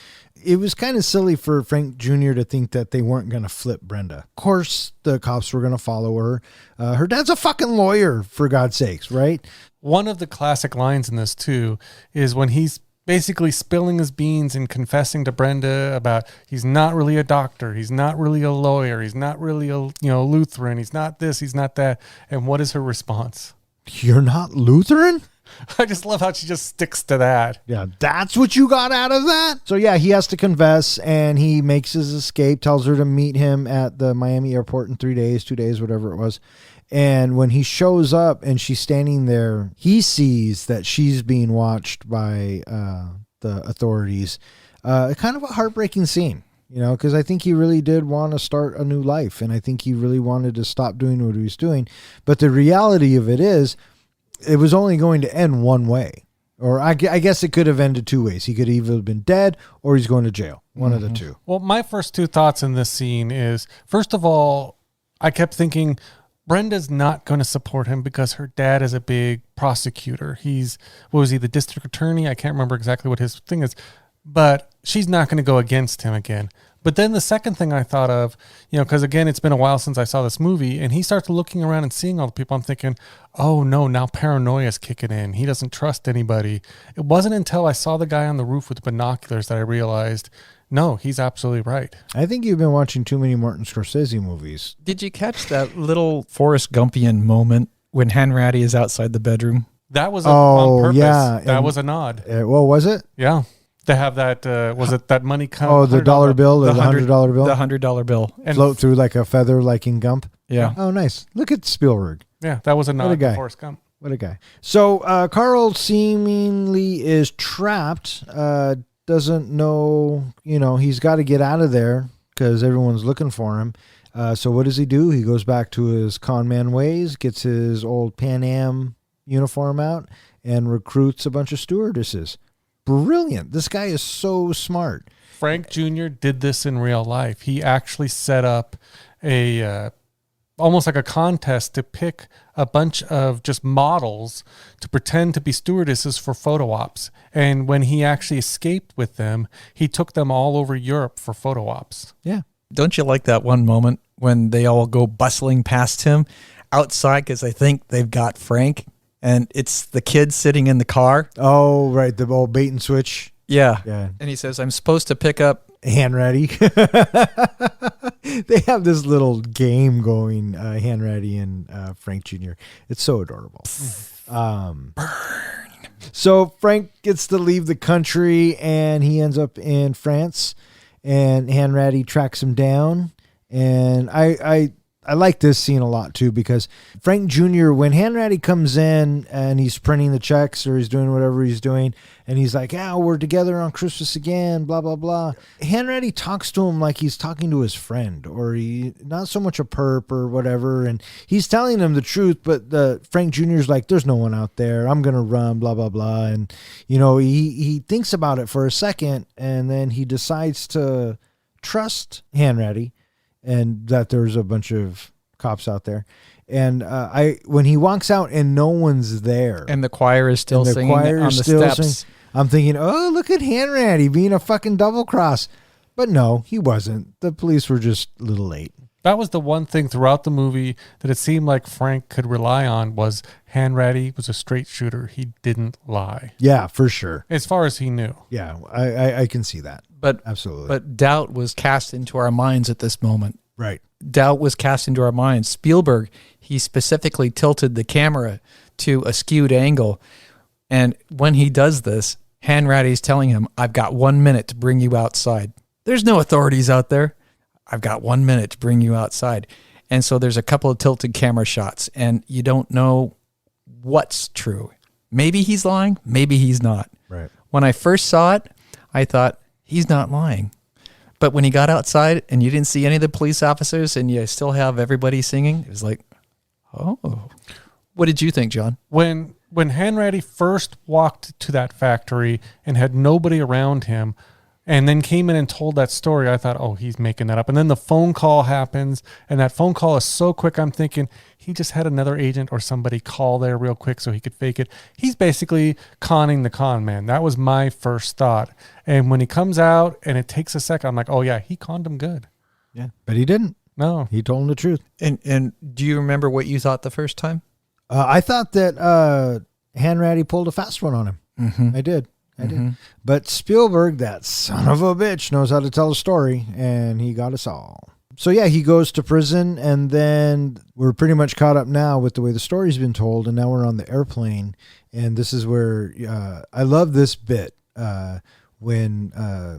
it was kind of silly for Frank Jr. to think that they weren't going to flip Brenda. Of course, the cops were going to follow her. Her dad's a fucking lawyer, for God's sakes, right? One of the classic lines in this, too, is when he's basically spilling his beans and confessing to Brenda about he's not really a doctor. He's not really a lawyer. He's not really a Lutheran. He's not this. He's not that. And what is her response? You're not Lutheran? I just love how she just sticks to that. Yeah, that's what you got out of that? So yeah, he has to confess, and he makes his escape, tells her to meet him at the Miami airport in 3 days, 2 days, whatever it was. And when he shows up and she's standing there, he sees that she's being watched by the authorities. Kind of a heartbreaking scene, because I think he really did want to start a new life, and I think he really wanted to stop doing what he was doing. But the reality of it is, it was only going to end one way. Or I guess it could have ended two ways. He could either have been dead or he's going to jail. One of the two. Well, my first two thoughts in this scene is, first of all, I kept thinking Brenda's not going to support him because her dad is a big prosecutor. Was he, the district attorney? I can't remember exactly what his thing is, but she's not going to go against him again. But then the second thing I thought of, because again, it's been a while since I saw this movie, and he starts looking around and seeing all the people. I'm thinking, oh no, now paranoia's kicking in. He doesn't trust anybody. It wasn't until I saw the guy on the roof with the binoculars that I realized, no, he's absolutely right. I think you've been watching too many Martin Scorsese movies. Did you catch that little Forrest Gumpian moment when Ratty is outside the bedroom? That was on purpose. Yeah, that was a nod. Was it? Yeah. To have that, was it that money come? Oh, the dollar bill or the $100 bill? The $100 bill. And float through like a feather, like in Gump? Yeah. Oh, nice. Look at Spielberg. Yeah, that was a nod to Forrest Gump. What a guy. So Carl seemingly is trapped, doesn't know, he's got to get out of there because everyone's looking for him. So what does he do? He goes back to his con man ways, gets his old Pan Am uniform out, and recruits a bunch of stewardesses. Brilliant. This guy is so smart. Frank Jr. did this in real life. He actually set up a almost like a contest to pick a bunch of just models to pretend to be stewardesses for photo ops. And when he actually escaped with them, he took them all over Europe for photo ops. Yeah. Don't you like that one moment when they all go bustling past him outside because they think they've got Frank, and it's the kid sitting in the car? Oh, right. The old bait and switch. Yeah. Yeah. And he says, I'm supposed to pick up. Hand Ratty. They have this little game going, Hand Ratty and Frank Jr. It's so adorable. So Frank gets to leave the country and he ends up in France, and Hand Ratty tracks him down. And I like this scene a lot too, because Frank Jr., when Hand Ratty comes in and he's printing the checks or he's doing whatever he's doing, and he's like, we're together on Christmas again, blah, blah, blah. Hand Ratty talks to him like he's talking to his friend, or he not so much a perp or whatever. And he's telling him the truth, but Frank Jr.'s like, there's no one out there. I'm going to run, blah, blah, blah. And, he thinks about it for a second, and then he decides to trust Hand Ratty, and that there's a bunch of cops out there. And when he walks out and no one's there, And the choir is still singing on the steps. I'm thinking, oh, look at Hand Ratty being a fucking double cross. But no, he wasn't. The police were just a little late. That was the one thing throughout the movie that it seemed like Frank could rely on, was Hand Ratty was a straight shooter. He didn't lie. Yeah, for sure. As far as he knew. Yeah, I can see that. But Absolutely. But doubt was cast into our minds at this moment. Right. Doubt was cast into our minds. Spielberg, he specifically tilted the camera to a skewed angle. And when he does this, Hand Ratty's telling him, I've got 1 minute to bring you outside. There's no authorities out there. I've got 1 minute to bring you outside. And so there's a couple of tilted camera shots, and you don't know what's true. Maybe he's lying. Maybe he's not. Right. When I first saw it, I thought, he's not lying. But when he got outside and you didn't see any of the police officers and you still have everybody singing, it was like, oh. What did you think, John? When Hand Ratty first walked to that factory and had nobody around him, and then came in and told that story, I thought, oh, he's making that up. And then the phone call happens, and that phone call is so quick, I'm thinking he just had another agent or somebody call there real quick so he could fake it. He's basically conning the con man. That was my first thought. And when he comes out and it takes a second, I'm like, oh, yeah, he conned him good. Yeah. But he didn't. No. He told him the truth. And do you remember what you thought the first time? I thought that Hand Ratty pulled a fast one on him. Mm-hmm. I did. But Spielberg, that son of a bitch, knows how to tell a story, and he got us all. So yeah, he goes to prison, and then we're pretty much caught up now with the way the story's been told, and now we're on the airplane, and this is where I love this bit when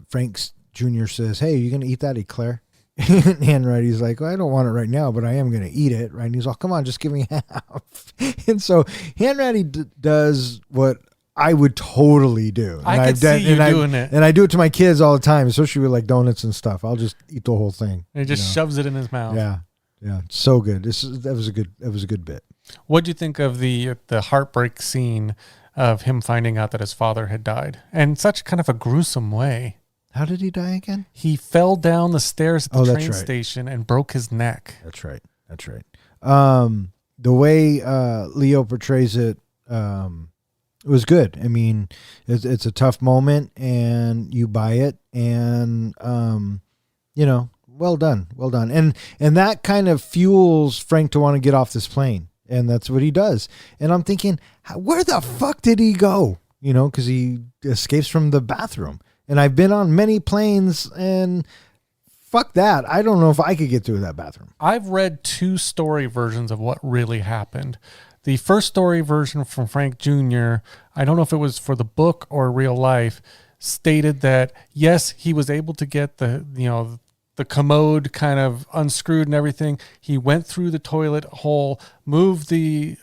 Frank Jr. says, hey, are you going to eat that eclair? And Hand Ratty's like, well, I don't want it right now, but I am going to eat it, right? And he's like, come on, just give me half. And so Hand Ratty does what I would totally do. I could see you doing it. And I do it to my kids all the time, especially with like donuts and stuff. I'll just eat the whole thing. And he just shoves it in his mouth. Yeah. Yeah. So good. That was a good bit. What'd you think of the heartbreak scene of him finding out that his father had died? And such kind of a gruesome way. How did he die again? He fell down the stairs at the that's train right. station and broke his neck. That's right. The way Leo portrays it, it was good. I mean, it's a tough moment, and you buy it, and well done. And that kind of fuels Frank to want to get off this plane, and that's what he does. And I'm thinking, where the fuck did he go? Because he escapes from the bathroom. And I've been on many planes, and fuck that. I don't know if I could get through that bathroom. I've read two story versions of what really happened. The first story version from Frank Jr., I don't know if it was for the book or real life, stated that, yes, he was able to get the commode kind of unscrewed and everything. He went through the toilet hole, moved the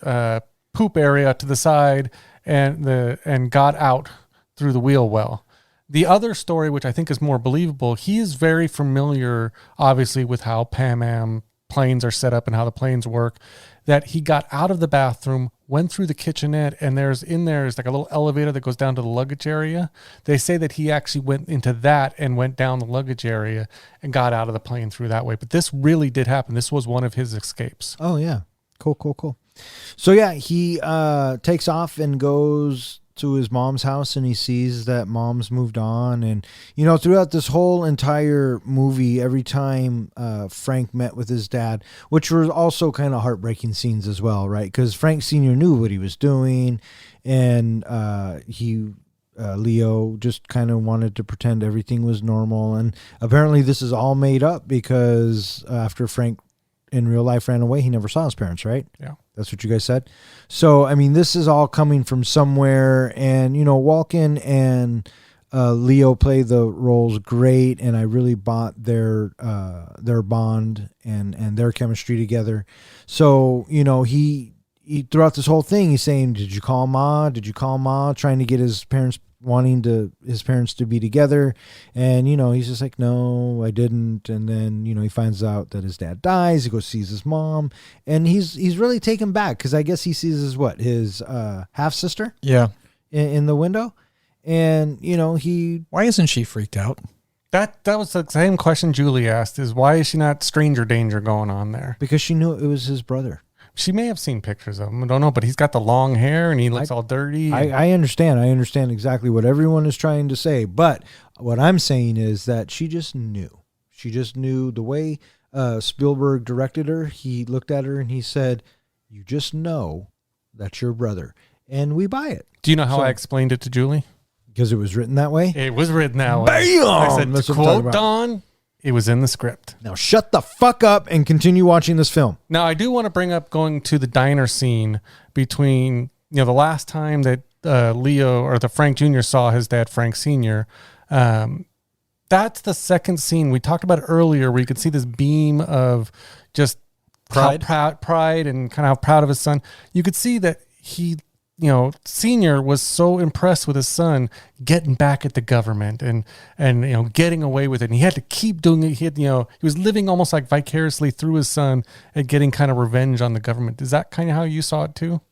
poop area to the side, and got out through the wheel well. The other story, which I think is more believable, he is very familiar, obviously, with how Pan Am planes are set up and how the planes work, that he got out of the bathroom, went through the kitchenette, and there's like a little elevator that goes down to the luggage area. They say that he actually went into that and went down the luggage area and got out of the plane through that way. But this really did happen. This was one of his escapes. Oh, yeah. Cool. So, yeah, he takes off and goes to his mom's house, and he sees that mom's moved on. And, throughout this whole entire movie, every time Frank met with his dad, which were also kind of heartbreaking scenes as well, right? Because Frank Sr. knew what he was doing, and Leo just kind of wanted to pretend everything was normal. And apparently this is all made up because after Frank in real life ran away, he never saw his parents, right? Yeah. That's what you guys said. So, I mean, this is all coming from somewhere, and, Walken and Leo play the roles great, and I really bought their bond and their chemistry together. So, he throughout this whole thing, he's saying, did you call Ma? Did you call Ma? Trying to get his parents to be together. And, he's just like, no, I didn't. And then, he finds out that his dad dies. He goes, sees his mom, and he's really taken back. Cause I guess he sees his half sister. Yeah. In the window. And, why isn't she freaked out? That was the same question Julie asked, is why is she not stranger danger going on there? because she knew it was his brother. She may have seen pictures of him. I don't know, but he's got the long hair and he looks all dirty. I understand. I understand exactly what everyone is trying to say. But what I'm saying is that she just knew. She just knew the way Spielberg directed her. He looked at her and he said, you just know that's your brother. And we buy it. Do you know how I explained it to Julie? Because it was written that way? It was written that way. Bam! I said, That's to what I'm talking quote about. Don, it was in the script. Now shut the fuck up and continue watching this film. Now, I do want to bring up going to the diner scene between, the last time that Leo or the Frank Jr. saw his dad, Frank Sr. That's the second scene. We talked about it earlier where you could see this beam of just pride and kind of how proud of his son. You could see that he, Senior was so impressed with his son getting back at the government and getting away with it. And he had to keep doing it. He was living almost like vicariously through his son and getting kind of revenge on the government. Is that kind of how you saw it too?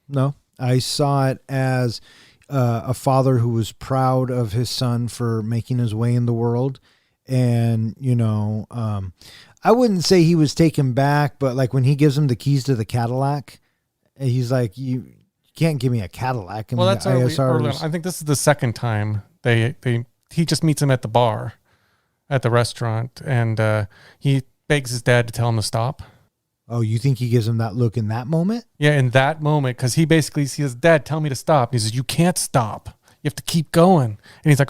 No, I saw it as a father who was proud of his son for making his way in the world. And, I wouldn't say he was taken back, but like when he gives him the keys to the Cadillac, he's like, you can't give me a Cadillac. Well, that's early on. I think this is the second time he just meets him at the bar, at the restaurant, and he begs his dad to tell him to stop. Oh, you think he gives him that look in that moment? Yeah, in that moment, because he basically sees, Dad, tell me to stop. He says, you can't stop. You have to keep going. And he's like,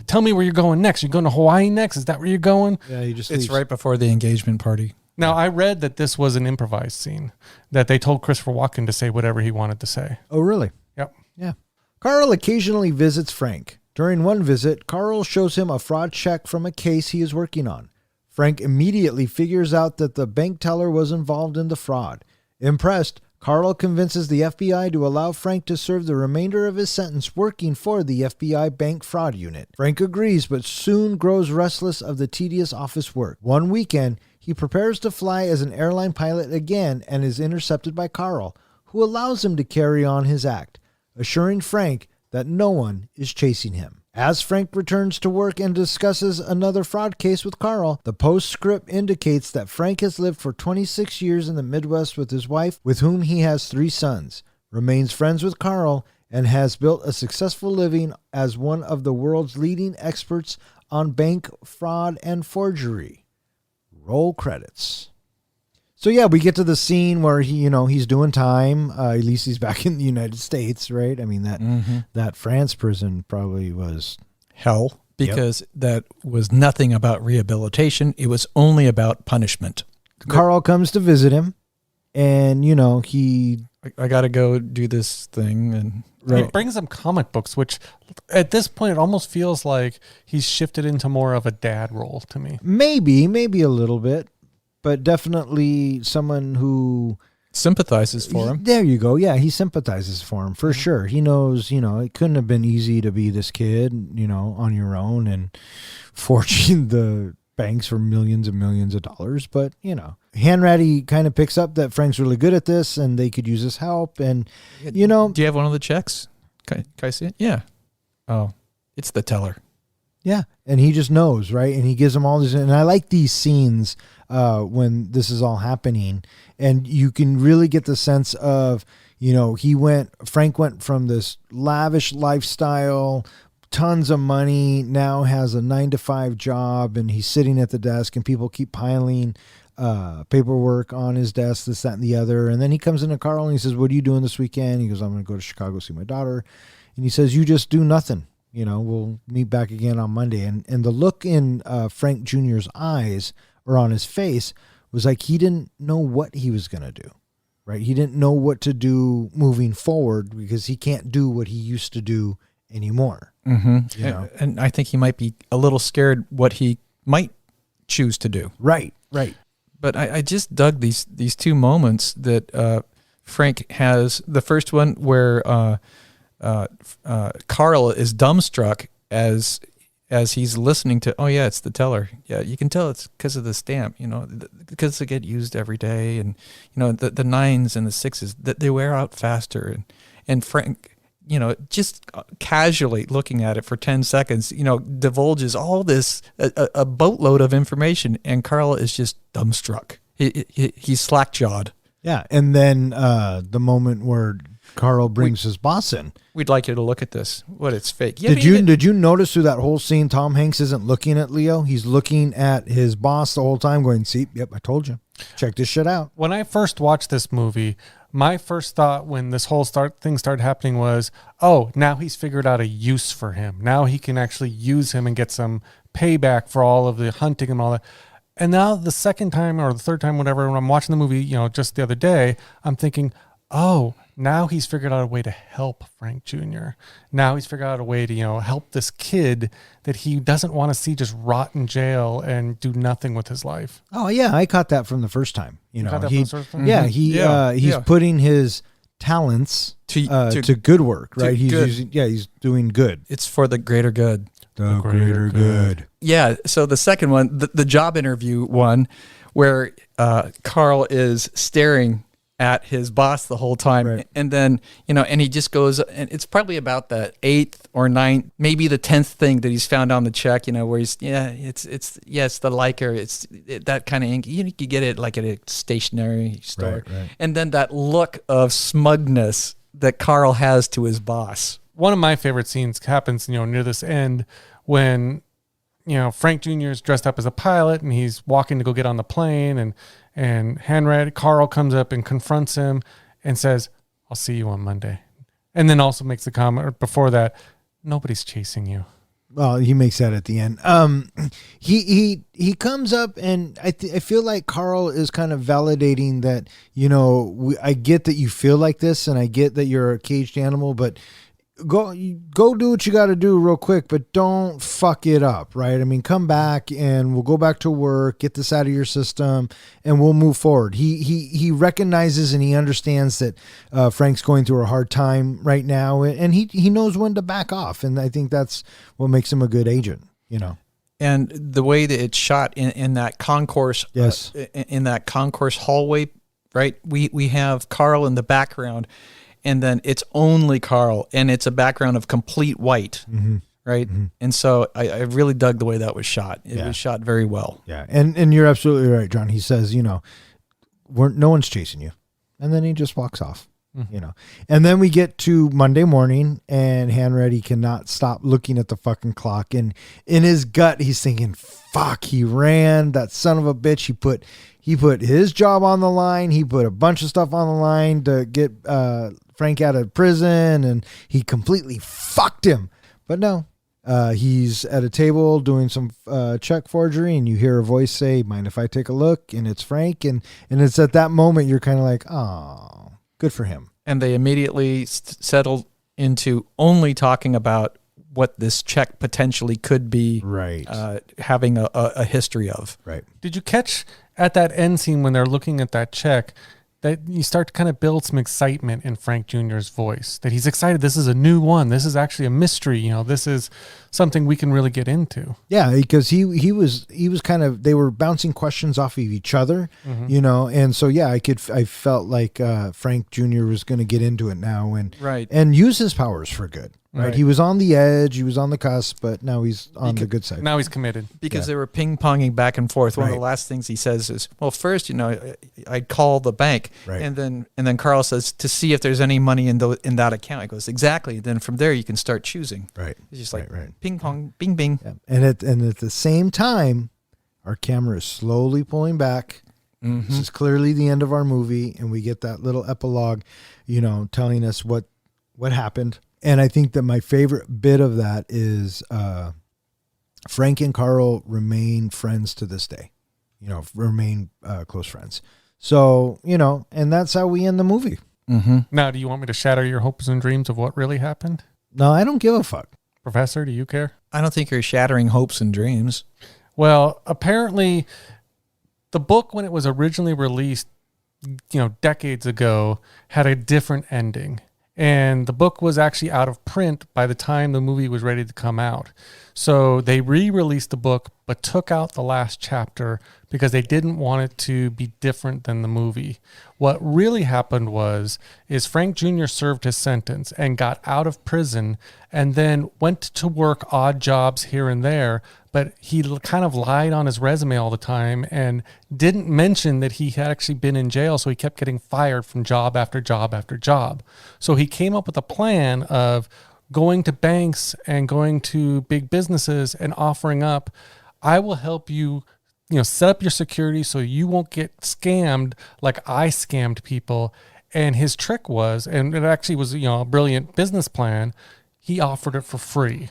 tell me where you're going next. You're going to Hawaii next? Is that where you're going? Yeah, he just It's leaves. right before the engagement party. Now, I read that this was an improvised scene, that they told Christopher Walken to say whatever he wanted to say. Oh, really? Yep. Yeah. Carl occasionally visits Frank. During one visit, Carl shows him a fraud check from a case he is working on. Frank immediately figures out that the bank teller was involved in the fraud. Impressed, Carl convinces the FBI to allow Frank to serve the remainder of his sentence working for the FBI bank fraud unit. Frank agrees, but soon grows restless of the tedious office work. One weekend, he prepares to fly as an airline pilot again and is intercepted by Carl, who allows him to carry on his act, assuring Frank that no one is chasing him. As Frank returns to work and discusses another fraud case with Carl, the postscript indicates that Frank has lived for 26 years in the Midwest with his wife, with whom he has 3 sons, remains friends with Carl, and has built a successful living as one of the world's leading experts on bank fraud and forgery. Roll credits. So yeah, we get to the scene where he's doing time. At least he's back in the United States, right? I mean that France prison probably was hell because that was nothing about rehabilitation. It was only about punishment. Carl comes to visit him, and I got to go do this thing, and He brings him comic books, which at this point it almost feels like he's shifted into more of a dad role to me. Maybe a little bit. But definitely someone who sympathizes for him. There you go. Yeah, he sympathizes for him for sure. He knows, it couldn't have been easy to be this kid, on your own and forging the banks for millions and millions of dollars. But, you know, Ratty kind of picks up that Frank's really good at this and they could use his help. And, you know. Do you have one of the checks? Can I see it? Yeah. Oh, it's the teller. Yeah. And he just knows, right? And he gives them all these. And I like these scenes when this is all happening. And you can really get the sense of, you know, Frank went from this lavish lifestyle, tons of money, now has a 9-to-5 job, and he's sitting at the desk and people keep piling paperwork on his desk, this, that, and the other. And then he comes into Carl and he says, what are you doing this weekend? He goes, I'm going to go to Chicago, see my daughter. And he says, you just do nothing. You know, we'll meet back again on Monday. And the look in Frank Jr.'s eyes or on his face was like he didn't know what he was going to do, right? He didn't know what to do moving forward because he can't do what he used to do anymore. Mm-hmm. You know? And I think he might be a little scared what he might choose to do. Right. But I just dug these two moments that Frank has. The first one where Carl is dumbstruck as he's listening to, oh yeah, it's the teller. Yeah, you can tell it's because of the stamp, you know, because they get used every day, and you know the 9s and the 6s that they wear out faster, and Frank, you know, just casually looking at it for 10 seconds, you know, divulges all this a boatload of information, and Carl is just dumbstruck. He's slack-jawed. Yeah, and then the moment where Carl brings his boss in. We'd like you to look at this. What, it's fake. Did you notice through that whole scene, Tom Hanks isn't looking at Leo? He's looking at his boss the whole time going, see, yep, I told you. Check this shit out. When I first watched this movie, my first thought when this whole thing started happening was, oh, now he's figured out a use for him. Now he can actually use him and get some payback for all of the hunting and all that. And now the second time or the third time, whatever, when I'm watching the movie, you know, just the other day, I'm thinking, oh, now he's figured out a way to help Frank Jr. Now he's figured out a way to, you know, help this kid that he doesn't want to see just rot in jail and do nothing with his life. Oh yeah, I caught that from the first time. You know, he's Yeah. putting his talents to good work, right? He's doing good. It's for the greater good. The greater good. Yeah. So the second one, the job interview one, where Carl is staring at his boss the whole time, right. And then, you know, and he just goes, and it's probably about the 8th or 9th, maybe the 10th thing that he's found on the check, you know, where he's, it's the liker, that kind of ink. You could get it like at a stationery store. Right. And then that look of smugness that Carl has to his boss. One of my favorite scenes happens, you know, near this end when, you know, Frank Jr. is dressed up as a pilot and he's walking to go get on the plane, and Carl comes up and confronts him and says, I'll see you on Monday. And then also makes the comment before that, nobody's chasing you. Well, he makes that at the end. He comes up, and I feel like Carl is kind of validating that, you know, I get that you feel like this, and I get that you're a caged animal, but go do what you got to do real quick, but don't fuck it up, right? I mean, come back and we'll go back to work, get this out of your system, and we'll move forward. He recognizes and he understands that Frank's going through a hard time right now, and he knows when to back off, and I think that's what makes him a good agent, you know. And the way that it's shot in that concourse, yes, in that concourse hallway, right? We have Carl in the background, and then it's only Carl, and it's a background of complete white, right? Mm-hmm. And so I really dug the way that was shot. It was shot very well. Yeah, and you're absolutely right, John. He says, you know, no one's chasing you. And then he just walks off, you know. And then we get to Monday morning, and Ratty cannot stop looking at the fucking clock. And in his gut, he's thinking, fuck, he ran, that son of a bitch. He put his job on the line. He put a bunch of stuff on the line to get Frank out of prison, and he completely fucked him. But no, he's at a table doing some check forgery, and you hear a voice say, mind if I take a look? And it's Frank. And it's at that moment you're kind of like, oh, good for him. And they immediately settled into only talking about what this check potentially could be, right? Having a history of. Right. Did you catch at that end scene when they're looking at that check that you start to kind of build some excitement in Frank Jr.'s voice, that he's excited. This is a new one. This is actually a mystery. You know, this is something we can really get into. Yeah, because he was kind of, they were bouncing questions off of each other, you know, and so yeah, I felt like Frank Jr. was going to get into it now and use his powers for good. Right. He was on the edge. He was on the cusp, but now he's on the good side. Now he's committed. Because they were ping-ponging back and forth. One of the last things he says is, well, first, you know, I'd call the bank. Right. And then Carl says, to see if there's any money in that account. He goes, exactly. Then from there, you can start choosing. Right. It's just like ping-pong, bing, bing. Yeah. And at the same time, our camera is slowly pulling back. Mm-hmm. This is clearly the end of our movie, and we get that little epilogue, you know, telling us what happened. And I think that my favorite bit of that is Frank and Carl remain friends to this day, you know, remain close friends. So, you know, and that's how we end the movie. Mm-hmm. Now, do you want me to shatter your hopes and dreams of what really happened? No, I don't give a fuck. Professor, do you care? I don't think you're shattering hopes and dreams. Well, apparently the book, when it was originally released, you know, decades ago, had a different ending. And the book was actually out of print by the time the movie was ready to come out. So they re-released the book, but took out the last chapter because they didn't want it to be different than the movie. What really happened is Frank Jr. served his sentence and got out of prison and then went to work odd jobs here and there, but he kind of lied on his resume all the time and didn't mention that he had actually been in jail, so he kept getting fired from job after job after job. So he came up with a plan of going to banks and going to big businesses and offering up, I will help you, you know, set up your security so you won't get scammed like I scammed people. And his trick was, and it actually was, you know, a brilliant business plan, he offered it for free.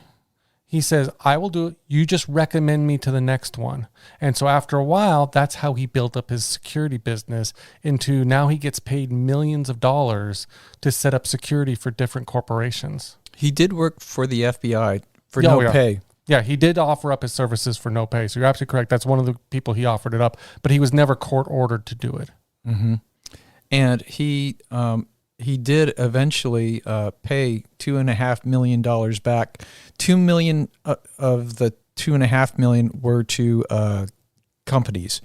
He says, I will do it. You just recommend me to the next one. And so after a while, that's how he built up his security business into now he gets paid millions of dollars to set up security for different corporations. He did work for the FBI for no pay. Yeah, he did offer up his services for no pay. So you're absolutely correct. That's one of the people he offered it up, but he was never court ordered to do it. Mm-hmm. And he did eventually pay $2.5 million back. $2 million of the $2.5 million were to companies,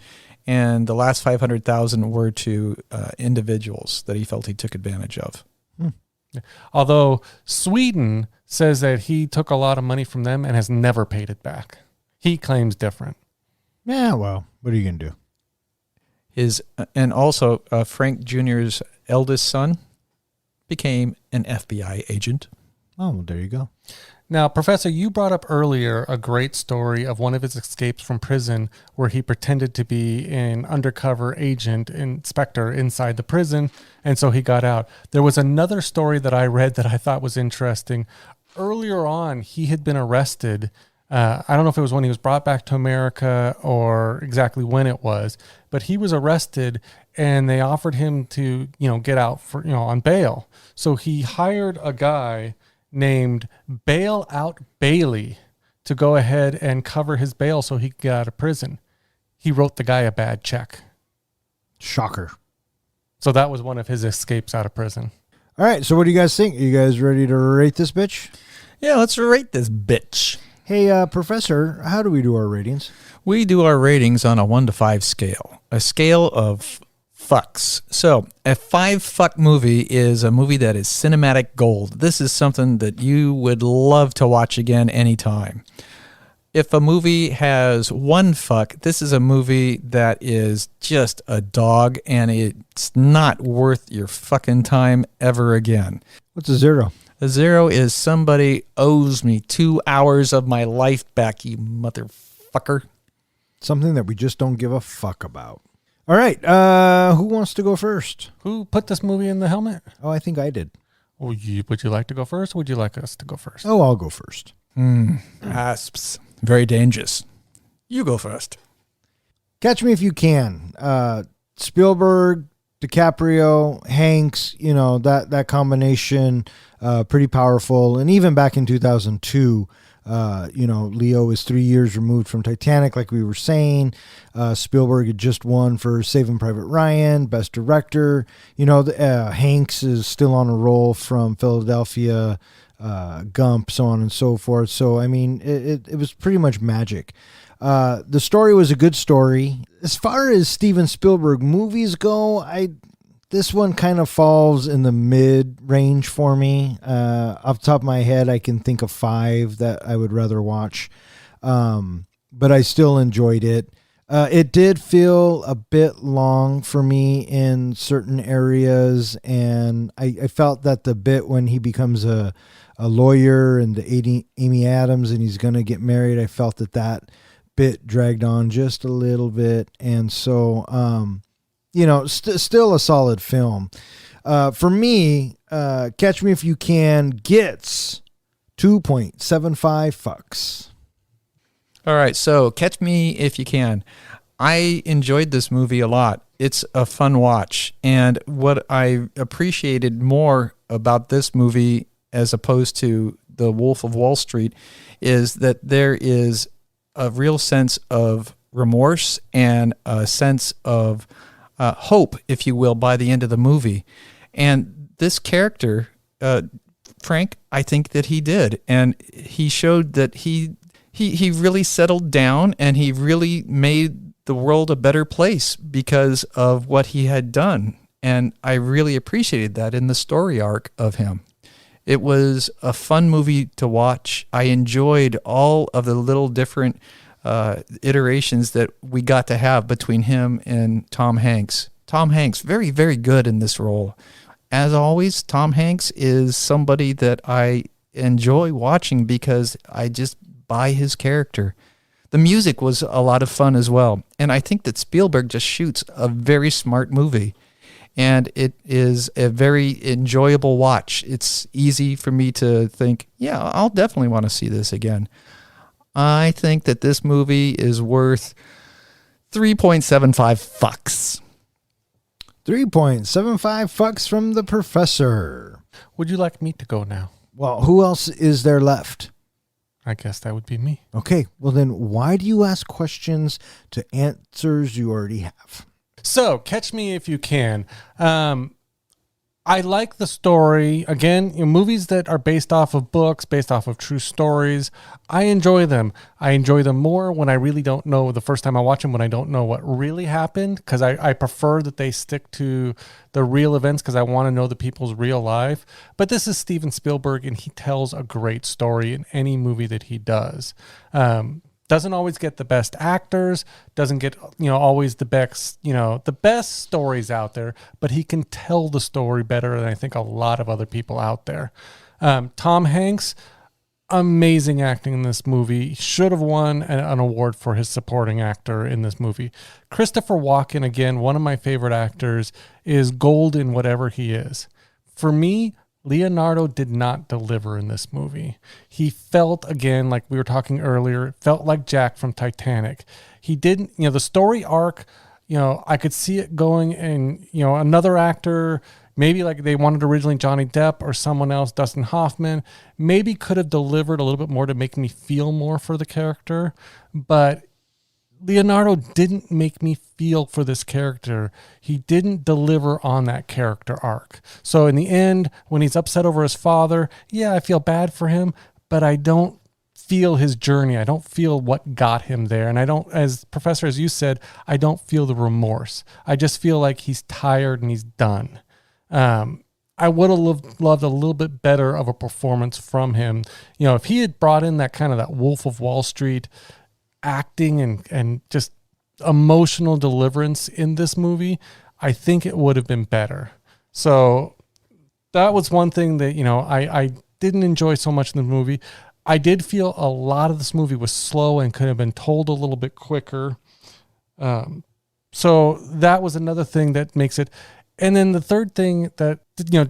and the last $500,000 were to individuals that he felt he took advantage of. Although Sweden says that he took a lot of money from them and has never paid it back. He claims different. Yeah, well, what are you gonna do? And also Frank Jr.'s eldest son became an FBI agent. Oh, well, there you go. Now, Professor, you brought up earlier a great story of one of his escapes from prison where he pretended to be an undercover agent, inspector inside the prison, and so he got out. There was another story that I read that I thought was interesting. Earlier on, he had been arrested. I don't know if it was when he was brought back to America or exactly when it was, but he was arrested and they offered him to, you know, get out for, you know, on bail. So he hired a guy named Bail Out Bailey to go ahead and cover his bail so he could get out of prison. He wrote the guy a bad check. Shocker. So that was one of his escapes out of prison. All right, so what do you guys think? Are you guys ready to rate this bitch? Yeah, let's rate this bitch. Hey, Professor, how do we do our ratings? We do our ratings on a 1 to 5 scale, a scale of fucks. So a 5 fuck movie is a movie that is cinematic gold. This is something that you would love to watch again anytime. If a movie has 1 fuck, this is a movie that is just a dog and it's not worth your fucking time ever again. What's a 0? A 0 is somebody owes me 2 hours of my life back, you motherfucker. Something that we just don't give a fuck about. All right, who wants to go first? Who put this movie in the helmet? Oh, I think I did. Would you like to go first, or would you like us to go first? Oh, I'll go first. Asps. Very dangerous. You go first. Catch Me If You Can. Spielberg, DiCaprio, Hanks, you know, that combination, pretty powerful. And even back in 2002, Leo is 3 years removed from Titanic, like we were saying. Spielberg had just won for Saving Private Ryan, Best Director. Hanks is still on a roll from Philadelphia, Gump, so on and so forth. So, I mean, it was pretty much magic. The story was a good story. As far as Steven Spielberg movies go, this one kind of falls in the mid-range for me. Off the top of my head, I can think of 5 that I would rather watch. But I still enjoyed it. It did feel a bit long for me in certain areas, and I felt that the bit when he becomes a lawyer and the Amy Adams and he's going to get married, I felt that bit dragged on just a little bit. And so, still a solid film. For me, Catch Me If You Can gets 2.75 fucks. All right, so Catch Me If You Can. I enjoyed this movie a lot. It's a fun watch. And what I appreciated more about this movie as opposed to The Wolf of Wall Street is that there is a real sense of remorse and a sense of hope, if you will, by the end of the movie. And this character, Frank, I think that he did. And he showed that he really settled down and he really made the world a better place because of what he had done. And I really appreciated that in the story arc of him. It was a fun movie to watch. I enjoyed all of the little different iterations that we got to have between him and Tom Hanks. Tom Hanks, very, very good in this role. As always, Tom Hanks is somebody that I enjoy watching because I just buy his character. The music was a lot of fun as well. And I think that Spielberg just shoots a very smart movie. And it is a very enjoyable watch. It's easy for me to think, yeah, I'll definitely want to see this again. I think that this movie is worth 3.75 fucks. 3.75 fucks from the professor. Would you like me to go now? Well, who else is there left? I guess that would be me. Okay, well then why do you ask questions to answers you already have? So, Catch Me If You Can. I like the story. Again, movies that are based off of books, based off of true stories, I enjoy them. I enjoy them more when I really don't know, the first time I watch them, when I don't know what really happened, because I prefer that they stick to the real events because I want to know the people's real life. But this is Steven Spielberg, and he tells a great story in any movie that he does. Doesn't always get the best actors, doesn't get, always the best stories out there, but he can tell the story better than I think a lot of other people out there. Tom Hanks, amazing acting in this movie. Should have won an award for his supporting actor in this movie. Christopher Walken, again, one of my favorite actors, is gold in whatever he is. For me, Leonardo did not deliver in this movie. He felt, again, like we were talking earlier, felt like Jack from Titanic. He didn't, the story arc, I could see it going and, another actor, maybe like they wanted originally Johnny Depp or someone else, Dustin Hoffman, maybe could have delivered a little bit more to make me feel more for the character. But Leonardo didn't make me feel for this character. He didn't deliver on that character arc. So in the end, when he's upset over his father, yeah, I feel bad for him, but I don't feel his journey. I don't feel what got him there. And I don't, as Professor, as you said, I don't feel the remorse. I just feel like he's tired and he's done. I would have loved a little bit better of a performance from him. If he had brought in that kind of that Wolf of Wall Street acting and just emotional deliverance in this movie, I think it would have been better. So that was one thing that, I didn't enjoy so much in the movie. I did feel a lot of this movie was slow and could have been told a little bit quicker. So that was another thing that makes it. And then the third thing that,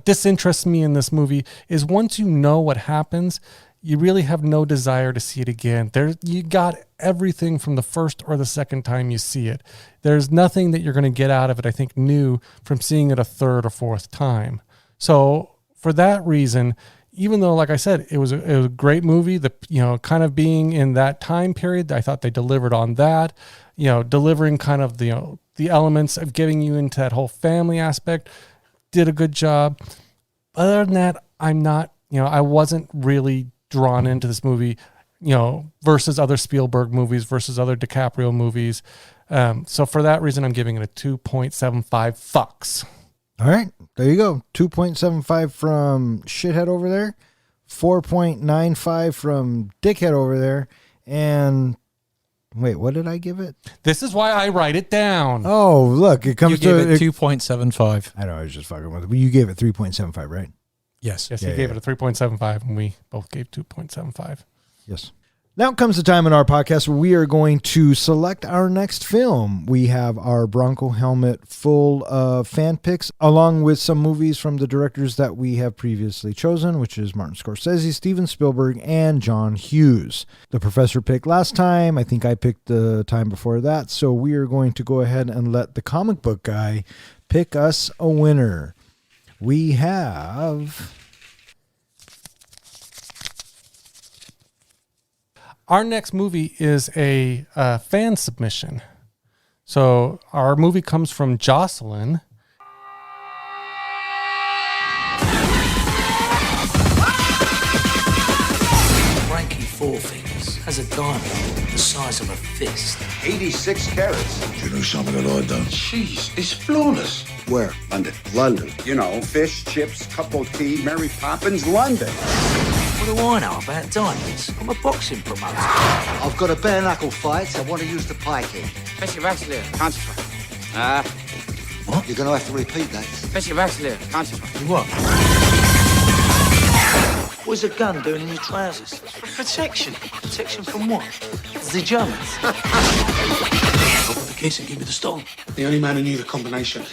disinterests me in this movie is once you know what happens, you really have no desire to see it again. You got everything from the first or the second time you see it. There's nothing that you're going to get out of it, I think, new from seeing it a third or fourth time. So for that reason, even though, like I said, it was a great movie, kind of being in that time period, I thought they delivered on that, delivering kind of the elements of getting you into that whole family aspect, did a good job. Other than that, I'm not, I wasn't really drawn into this movie, versus other Spielberg movies, versus other DiCaprio movies. So for that reason, I'm giving it a 2.75 fucks. All right, there you go. 2.75 from shithead over there, 4.95 from dickhead over there, and wait, what did I give it? This is why I write it down. Oh, look, it comes You to gave it 2.75. I know, I was just fucking with it. But you gave it 3.75, right? Yes. Yes, Yeah, he gave yeah. it a 3.75, and we both gave 2.75. Yes. Now comes the time in our podcast where we are going to select our next film. We have our Bronco helmet full of fan picks, along with some movies from the directors that we have previously chosen, which is Martin Scorsese, Steven Spielberg, and John Hughes. The professor picked last time. I think I picked the time before that. So we are going to go ahead and let the comic book guy pick us a winner. We have... Our next movie is a fan submission. So our movie comes from Jocelyn. Frankie Four Fingers has a diamond the size of a fist. 86 carats. Do you know something that I don't? Jeez, it's flawless. Where? London. London. You know, fish, chips, cup of tea, Mary Poppins, London. What do I know about diamonds? I'm a boxing promoter. I've got a bare knuckle fight. I want to use the pike in. Special Vasilier, concentrate. What? You're going to have to repeat that. Special Vasilier, concentrate. What? What's a gun doing in your trousers? Protection. Protection from what? The Germans. Open the case and give me the stone. The only man who knew the combination.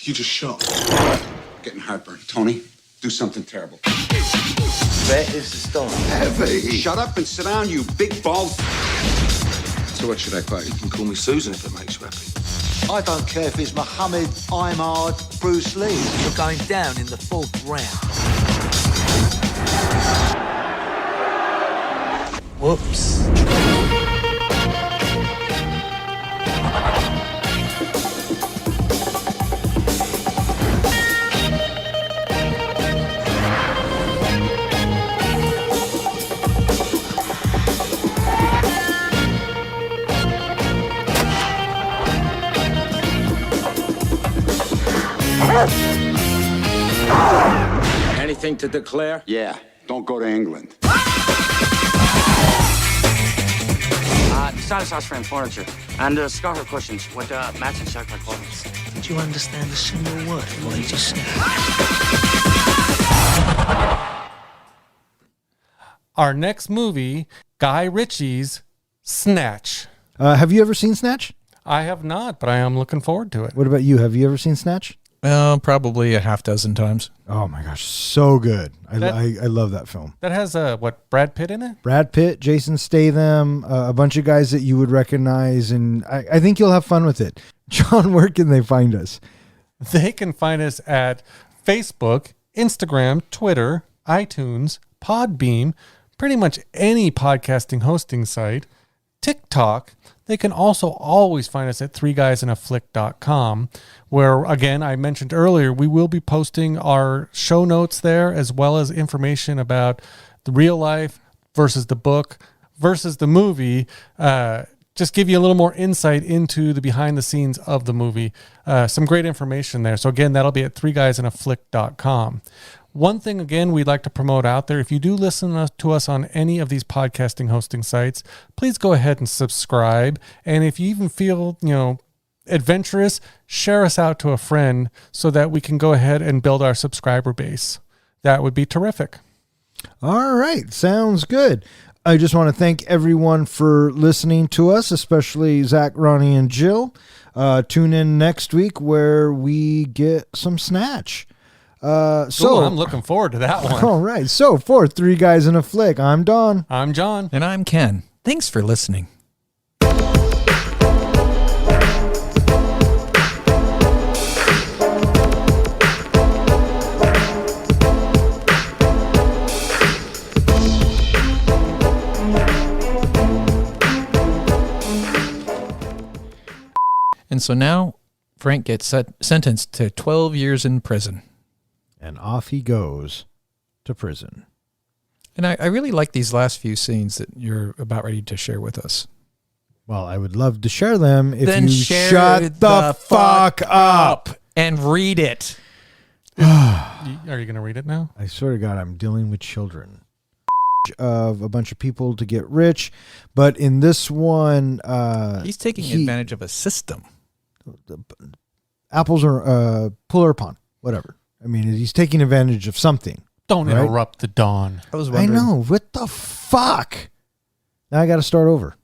You just shot. Getting heartburn. Tony, do something terrible. Where is the stone? Heavy. Shut up and sit down, you big bald. So what should I play? You can call me Susan if it makes you happy. I don't care if it's Muhammad, Imard, Bruce Lee. You're going down in the 4th round. Whoops. Anything to declare? Yeah, don't go to England. Stylish house frame furniture and scarf cushions with matching chocolate cloths. Did you understand a single word of what he just said? Our next movie, Guy Ritchie's Snatch. have you ever seen Snatch? I have not, but I am looking forward to it. What about you? Have you ever seen Snatch? Probably a half dozen times. Oh my gosh, so good. I love that film. That has Brad Pitt in it? Brad Pitt, Jason Statham, a bunch of guys that you would recognize, and I think you'll have fun with it. John, where can they find us? They can find us at Facebook, Instagram, Twitter, iTunes, Podbeam, pretty much any podcasting hosting site, TikTok. They can also always find us at 3guysinaflick.com, where, again, I mentioned earlier, we will be posting our show notes there, as well as information about the real life versus the book versus the movie. Just give you a little more insight into the behind the scenes of the movie. Some great information there. So again, that'll be at 3guysinaflick.com. One thing, again, we'd like to promote out there, if you do listen to us on any of these podcasting hosting sites, please go ahead and subscribe. And if you even feel, adventurous, share us out to a friend so that we can go ahead and build our subscriber base. That would be terrific. All right, sounds good. I just want to thank everyone for listening to us, especially Zach, Ronnie, and Jill. Tune in next week where we get some Snatch. So I'm looking forward to that one. All right. So for 3 Guys in a Flick, I'm Don. I'm John. And I'm Ken. Thanks for listening. And so now Frank gets sentenced to 12 years in prison. And off he goes to prison. And I really like these last few scenes that you're about ready to share with us. Well, I would love to share them if Then you shut the fuck up. And read it. Are you going to read it now? I swear to God, I'm dealing with children. Of a bunch of people to get rich, but in this one, he's taking advantage of a system. Apples are pull or pawn, whatever. I mean, he's taking advantage of something. Don't interrupt the dawn. I know. What the fuck? Now I got to start over.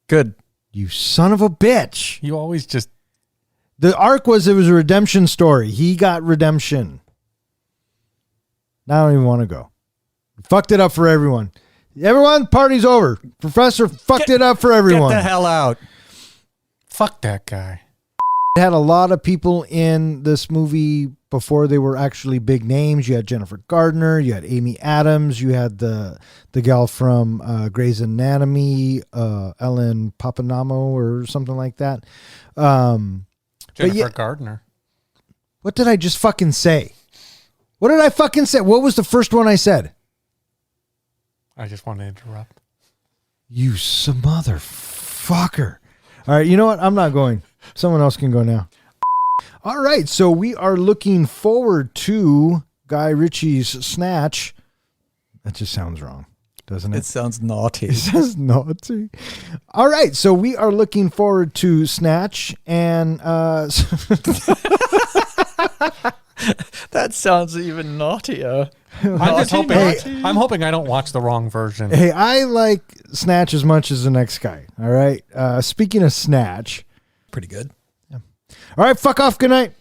Good. You son of a bitch. You always just... The arc was it was a redemption story. He got redemption. Now I don't even want to go. Fucked it up for everyone. Everyone, party's over. Professor fucked it up for everyone. Get the hell out. Fuck that guy. It had a lot of people in this movie before they were actually big names. You had Jennifer Gardner, you had Amy Adams, you had the gal from Grey's Anatomy, Ellen Papanamo or something like that. Jennifer Gardner. What did I just fucking say? What did I fucking say? What was the first one I said? I just want to interrupt. You some motherfucker. All right, you know what? I'm not going. Someone else can go now. All right, so we are looking forward to Guy Ritchie's Snatch. That just sounds wrong, doesn't it? It sounds naughty. It sounds naughty. All right, so we are looking forward to Snatch, and that sounds even naughtier. I'm hoping I don't watch the wrong version. Hey, I like Snatch as much as the next guy. All right. Speaking of Snatch, pretty good. Yeah. All right. Fuck off. Good night.